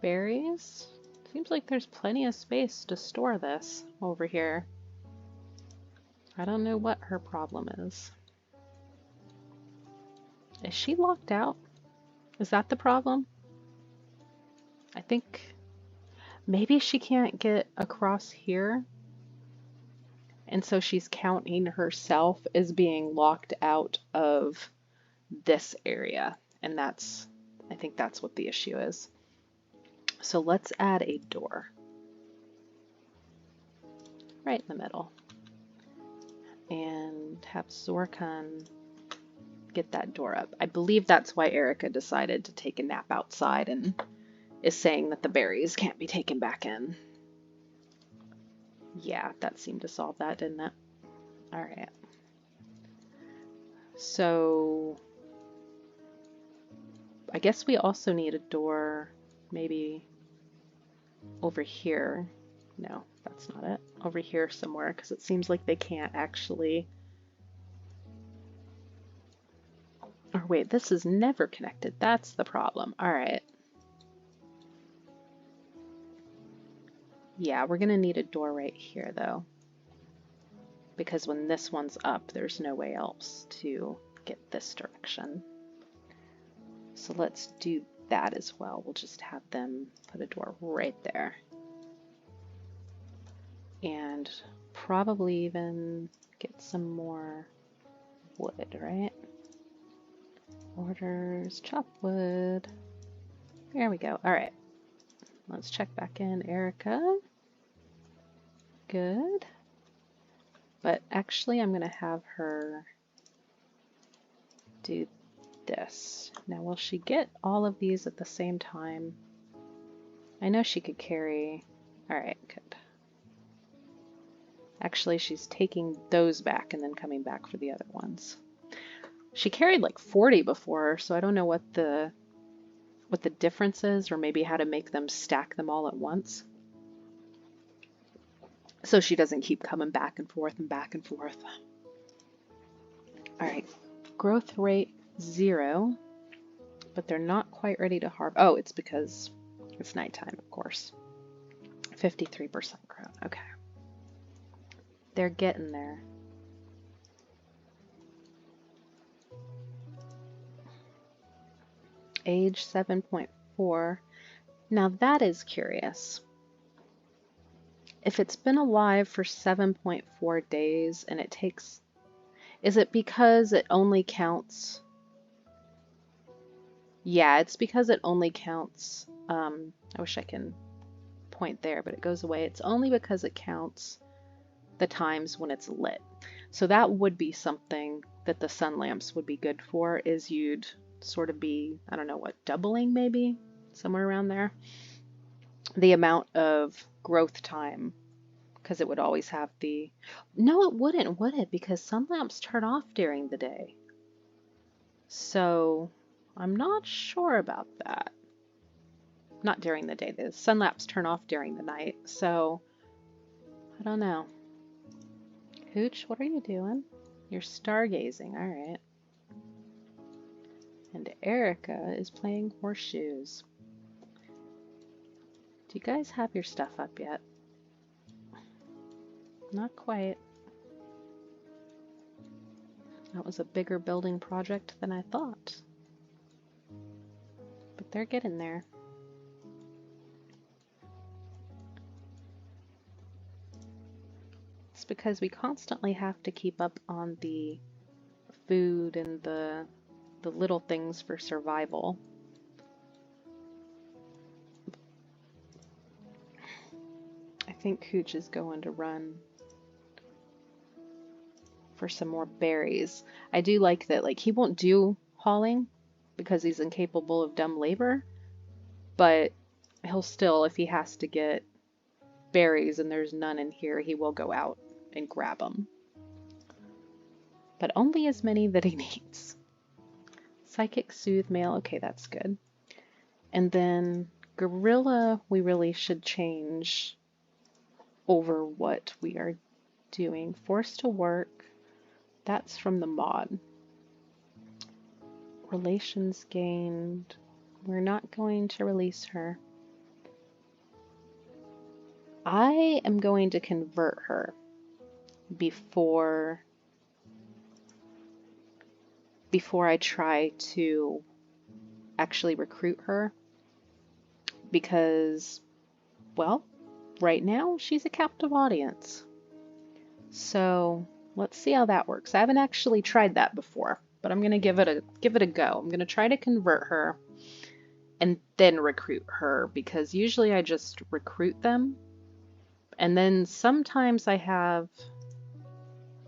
berries. Seems like there's plenty of space to store this over here. I don't know what her problem is. Is she locked out? Is that the problem? I think maybe she can't get across here. And so she's counting herself as being locked out of this area. And I think that's what the issue is. So let's add a door. Right in the middle. And have Zorkun get that door up. I believe that's why Erica decided to take a nap outside and is saying that the berries can't be taken back in. Yeah, that seemed to solve that, didn't it? All right. So I guess we also need a door maybe over here. No, that's not it. Over here somewhere, because it seems like they can't actually... Or wait, this is never connected. That's the problem. All right. Yeah, we're going to need a door right here, though. Because when this one's up, there's no way else to get this direction. So let's do that as well. We'll just have them put a door right there. And probably even get some more wood, right? Orders, chop wood. There we go. All right. Let's check back in. Erica. Good. But actually, I'm going to have her do this. Now, will she get all of these at the same time? I know she could carry... All right, good. Actually, she's taking those back and then coming back for the other ones. She carried like 40 before, so I don't know what the difference is, or maybe how to make them stack them all at once. so she doesn't keep coming back and forth and back and forth. All right, growth rate 0, but they're not quite ready to harvest. Oh, it's because it's nighttime, of course. 53% growth. Okay. They're getting there. Age 7.4. Now that is curious. If it's been alive for 7.4 days and it takes... Is it because it only counts... Yeah, it's because it only counts... I wish I can point there, but it goes away. It's only because it counts the times when it's lit. So that would be something that the sun lamps would be good for, is you'd sort of be, I don't know what, doubling maybe? Somewhere around there. The amount of growth time, because it would always have the... No, it wouldn't, would it? Because sun lamps turn off during the day. So I'm not sure about that. Not during the day. The sun lamps turn off during the night. So I don't know. Hooch, what are you doing? You're stargazing. All right. And Erica is playing horseshoes. Do you guys have your stuff up yet? Not quite. That was a bigger building project than I thought. But they're getting there. It's because we constantly have to keep up on the food and the little things for survival. I think Hooch is going to run for some more berries. I do like that, like, he won't do hauling because he's incapable of dumb labor, but he'll still, if he has to get berries and there's none in here, he will go out and grab them. But only as many that he needs. Psychic Soothe Mail, okay, that's good. And then Gorilla, we really should change over what we are doing. Forced to Work, that's from the mod. Relations gained, we're not going to release her. I am going to convert her before I try to actually recruit her, because, well, right now she's a captive audience. So let's see how that works. I haven't actually tried that before, but I'm gonna give it a go. I'm gonna try to convert her and then recruit her, because usually I just recruit them, and then sometimes I have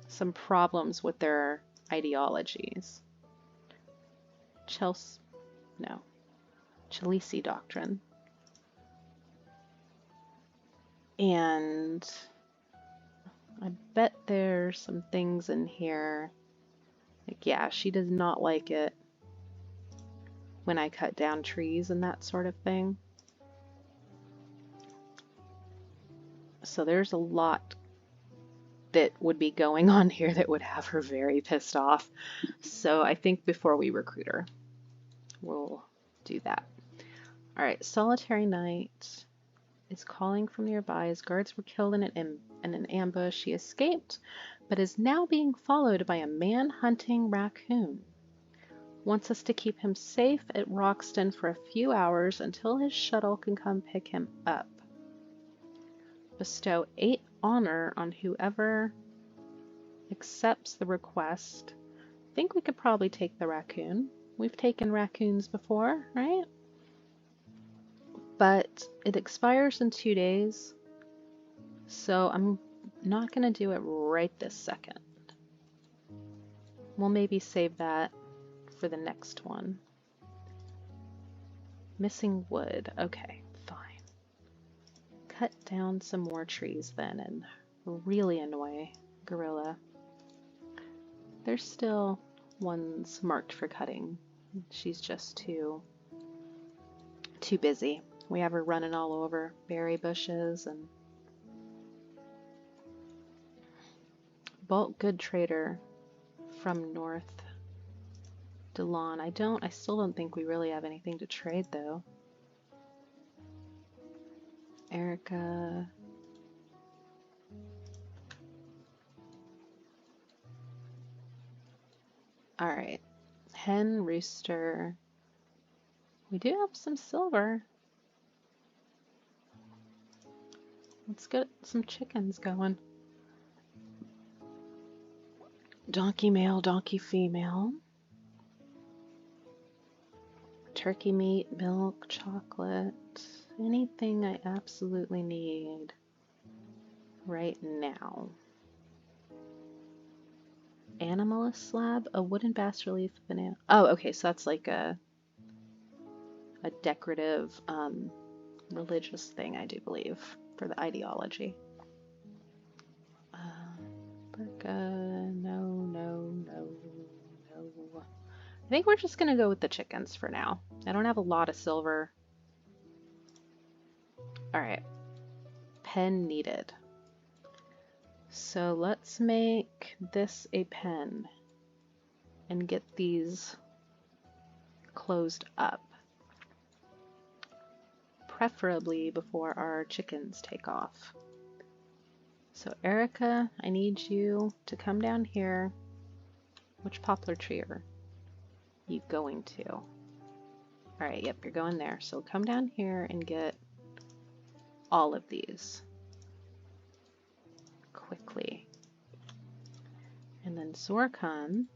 some problems with their ideologies. Chelsea Doctrine. And I bet there's some things in here. Like, yeah, she does not like it when I cut down trees and that sort of thing. So there's a lot that would be going on here that would have her very pissed off. So I think before we recruit her, we'll do that. All right, Solitary Night is calling from nearby. His guards were killed in an ambush. He escaped, but is now being followed by a man-hunting raccoon. Wants us to keep him safe at Roxton for a few hours until his shuttle can come pick him up. Bestow 8 honor on whoever accepts the request. I think we could probably take the raccoon. We've taken raccoons before, right? But it expires in 2 days, so I'm not going to do it right this second. We'll maybe save that for the next one. Missing wood. Okay, fine. Cut down some more trees then and really annoy Gorilla. There's still ones marked for cutting. She's just too busy. We have her running all over berry bushes, and bulk good trader from North Delon. I still don't think we really have anything to trade though. Erica. Alright. Hen, rooster. We do have some silver. Let's get some chickens going. Donkey male, donkey female. Turkey meat, milk, chocolate. Anything I absolutely need right now. Animalist slab, a wooden bas relief banana. Oh, okay, so that's like a decorative religious thing, I do believe, for the ideology. Burka, no. I think we're just gonna go with the chickens for now. I don't have a lot of silver. Alright. Pen needed. So let's make this a pen and get these closed up. Preferably before our chickens take off. So Erica, I need you to come down here. Which poplar tree are you going to? Alright, yep, you're going there. So come down here and get all of these quickly. And then Zorkon,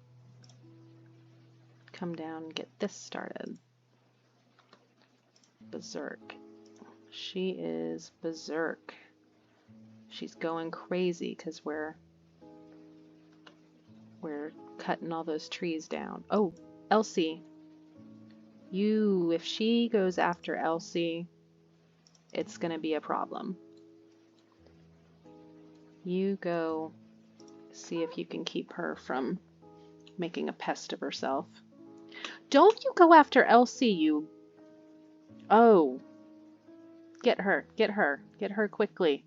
come down and get this started. Berserk. She is berserk. She's going crazy because we're cutting all those trees down. Oh, Elsie. If she goes after Elsie, it's gonna be a problem. You go see if you can keep her from making a pest of herself. Don't you go after Elsie, you... Oh. Get her, get her, get her quickly.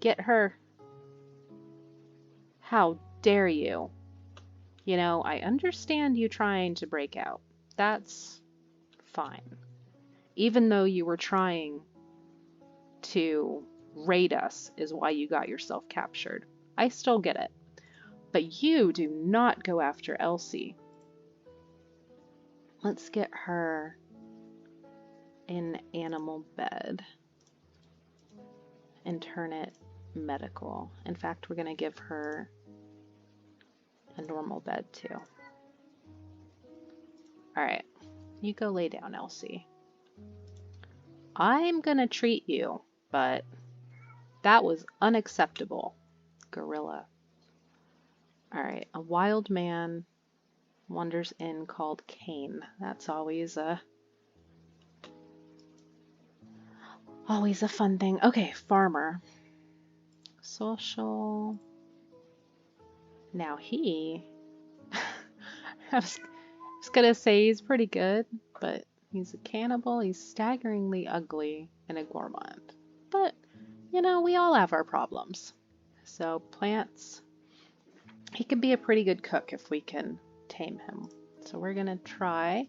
Get her. How dare you? You know, I understand you trying to break out. That's fine. Even though you were trying to raid us is why you got yourself captured. I still get it. But you do not go after Elsie. Let's get her in animal bed and turn it medical. In fact, we're going to give her a normal bed too. Alright, you go lay down, Elsie. I'm going to treat you, but that was unacceptable. Gorilla. Alright, a wild man wanders in called Cain. That's always a fun thing. Okay, farmer. Social. Now he... I was gonna say he's pretty good, but he's a cannibal. He's staggeringly ugly and a gourmand. But, you know, we all have our problems. So plants... He can be a pretty good cook if we can tame him. So we're gonna try,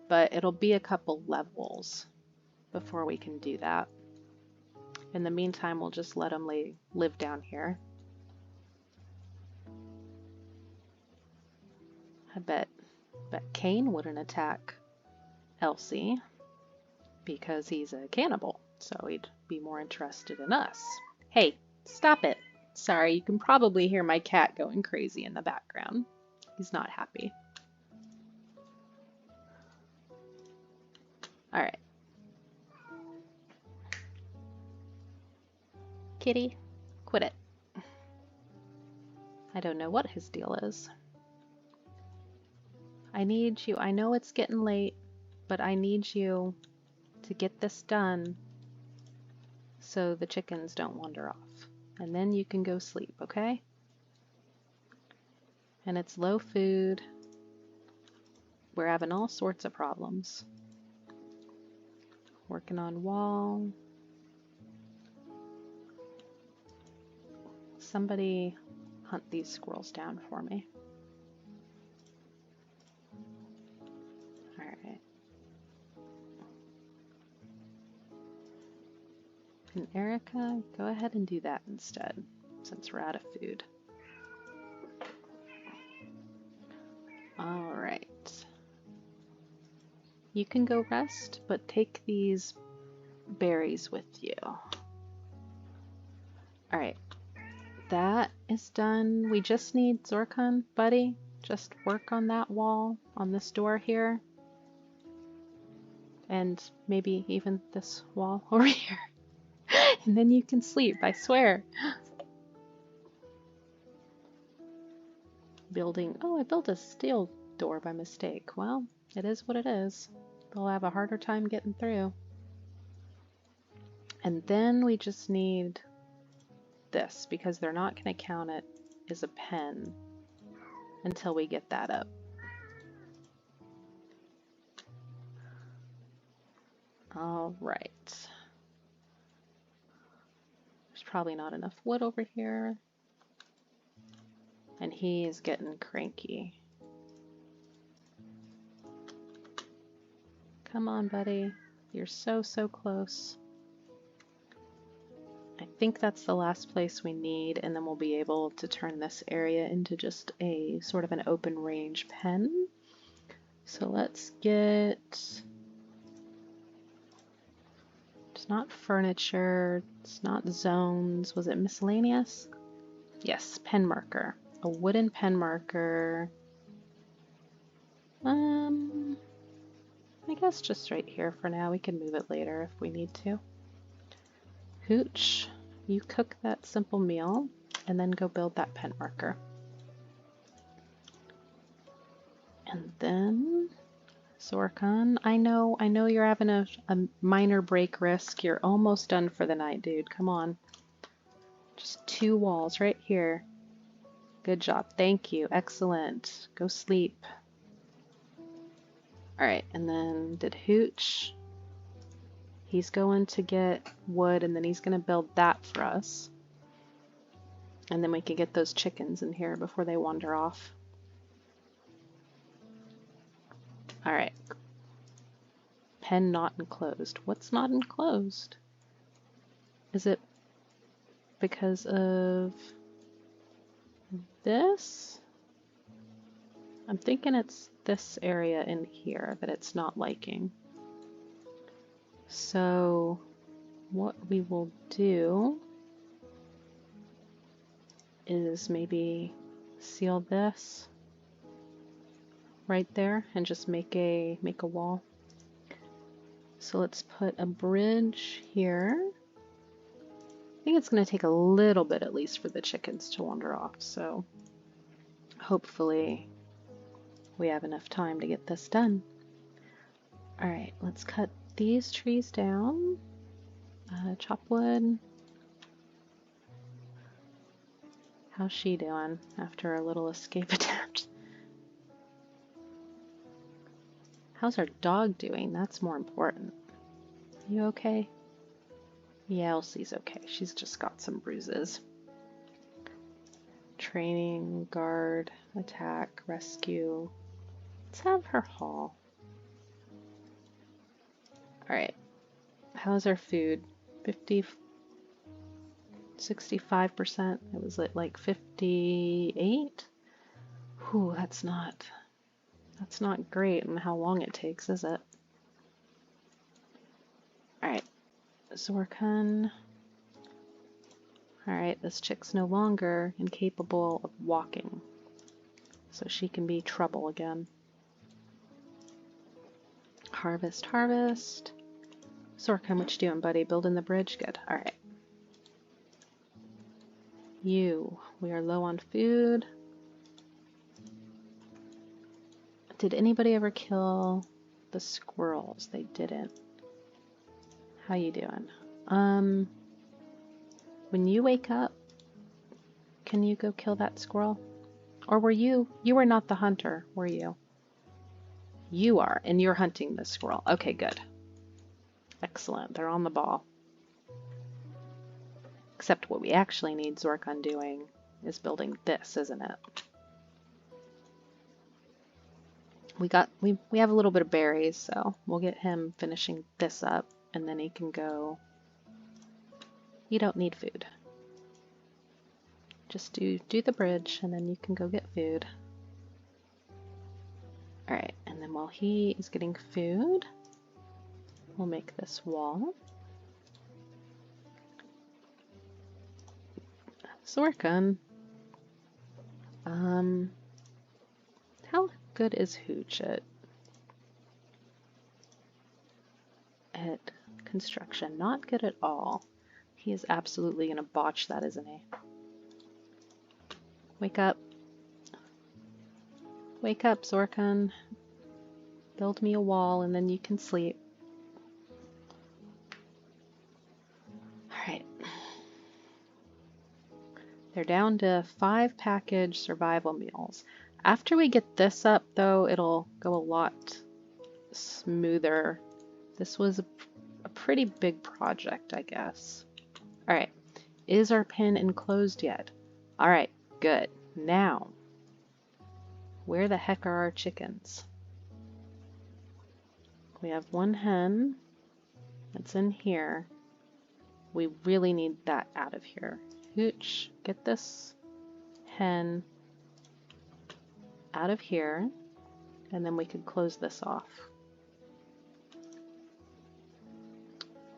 but it'll be a couple levels before we can do that. In the meantime, we'll just let him live down here. I bet Cain wouldn't attack Elsie because he's a cannibal, so he'd be more interested in us. Hey, stop it. Sorry, you can probably hear my cat going crazy in the background. He's not happy. Alright. Kitty, quit it. I don't know what his deal is. I need you. I know it's getting late, but I need you to get this done so the chickens don't wander off. And then you can go sleep, okay? And it's low food. We're having all sorts of problems. Working on wall. somebody hunt these squirrels down for me? Alright. And Erica, go ahead and do that instead, since we're out of food. Alright. You can go rest, but take these berries with you. Alright. That is done. We just need Zorkun, buddy. Just work on that wall, on this door here. And maybe even this wall over here. And then you can sleep, I swear. Building. Oh, I built a steel door by mistake. Well, it is what it is. They'll have a harder time getting through. And then we just need this, because they're not going to count it as a pen until we get that up. All right. There's probably not enough wood over here. And he is getting cranky. Come on, buddy. You're so, so close. I think that's the last place we need, and then we'll be able to turn this area into just a sort of an open range pen. So let's get... It's not furniture, it's not zones. Was it miscellaneous? Yes, pen marker. A wooden pen marker. I guess just right here for now. We can move it later if we need to. Hooch, you cook that simple meal and then go build that pen marker. And then Zorkun, I know you're having a minor break risk. You're almost done for the night, dude. Come on. Just 2 walls right here. Good job. Thank you. Excellent. Go sleep. Alright, and then did Hooch. He's going to get wood, and then he's going to build that for us. And then we can get those chickens in here before they wander off. Alright. Pen not enclosed. What's not enclosed? Is it because of this? I'm thinking it's this area in here that it's not liking. So what we will do is maybe seal this right there and just make a wall. So let's put a bridge here. I think it's going to take a little bit at least for the chickens to wander off, so hopefully we have enough time to get this done. Alright, let's cut these trees down. Chop wood. How's she doing after a little escape attempt? How's our dog doing? That's more important. You okay? Yeah, Elsie's okay. She's just got some bruises. Training, guard, attack, rescue. Let's have her haul. Alright. How's our food? 65%. It was like 58? Whew, that's not great and how long it takes, is it? Alright. Zorkun. Alright, this chick's no longer incapable of walking. So she can be trouble again. Harvest, harvest. Zorkun, what you doing, buddy? Building the bridge? Good. Alright. We are low on food. Did anybody ever kill the squirrels? They didn't. How you doing? When you wake up, can you go kill that squirrel? Or were you were not the hunter, were you? You are, and you're hunting the squirrel. Okay, good. Excellent. They're on the ball. Except what we actually need Zorkon doing is building this, isn't it? We have a little bit of berries, so we'll get him finishing this up, and then he can go. You don't need food. Just do the bridge, and then you can go get food. All right, and then while he is getting food, we'll make this wall. Zorkon. How good is Hooch at construction? Not good at all. He is absolutely going to botch that, isn't he? Wake up. Wake up, Zorkon. Build me a wall and then you can sleep. Alright. They're down to 5 package survival meals. After we get this up, though, it'll go a lot smoother. This was a pretty big project, I guess. Alright. Is our pen enclosed yet? Alright, good. Now, where the heck are our chickens? We have one hen that's in here. We really need that out of here. Hooch, get this hen out of here, and then we could close this off.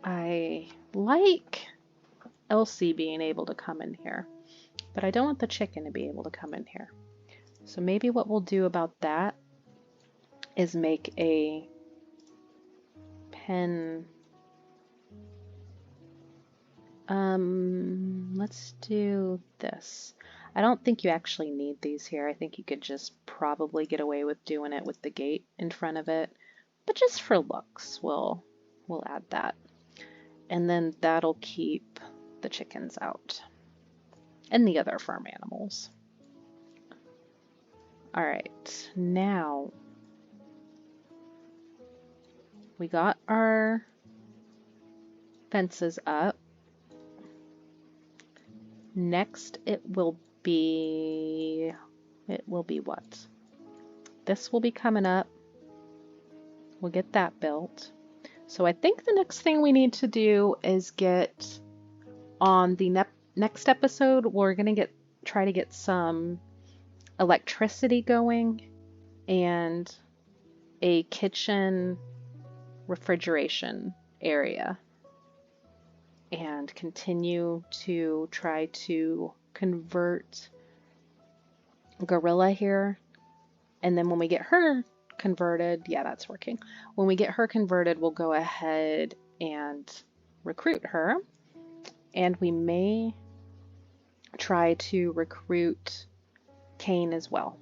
I like Elsie being able to come in here, but I don't want the chicken to be able to come in here. So maybe what we'll do about that is make a pen. Let's do this. I don't think you actually need these here. I think you could just probably get away with doing it with the gate in front of it. But just for looks, we'll add that. And then that'll keep the chickens out. And the other farm animals. Alright, now we got our fences up. Next it will be what? This will be coming up. We'll get that built. So I think the next thing we need to do is get on the next episode, we're gonna try to get some electricity going and a kitchen refrigeration area, and continue to try to convert Gorilla here. And then when we get her converted, yeah, that's working. When we get her converted, we'll go ahead and recruit her. And we may try to recruit Cain as well.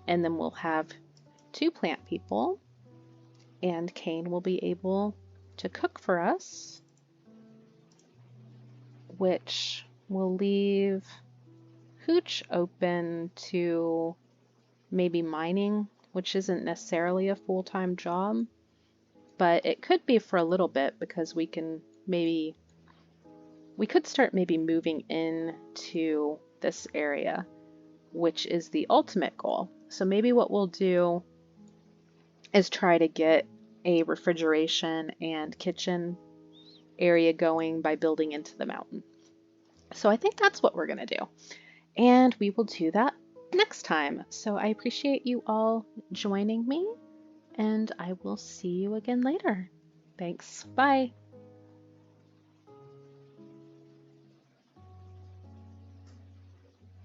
And then we'll have 2 plant people, and Cain will be able to cook for us, which will leave Hooch open to maybe mining, which isn't necessarily a full-time job, but it could be for a little bit, because we could start maybe moving into this area, which is the ultimate goal. So maybe what we'll do is try to get a refrigeration and kitchen area going by building into the mountain. So I think that's what we're going to do. And we will do that next time. So I appreciate you all joining me, and I will see you again later. Thanks. Bye.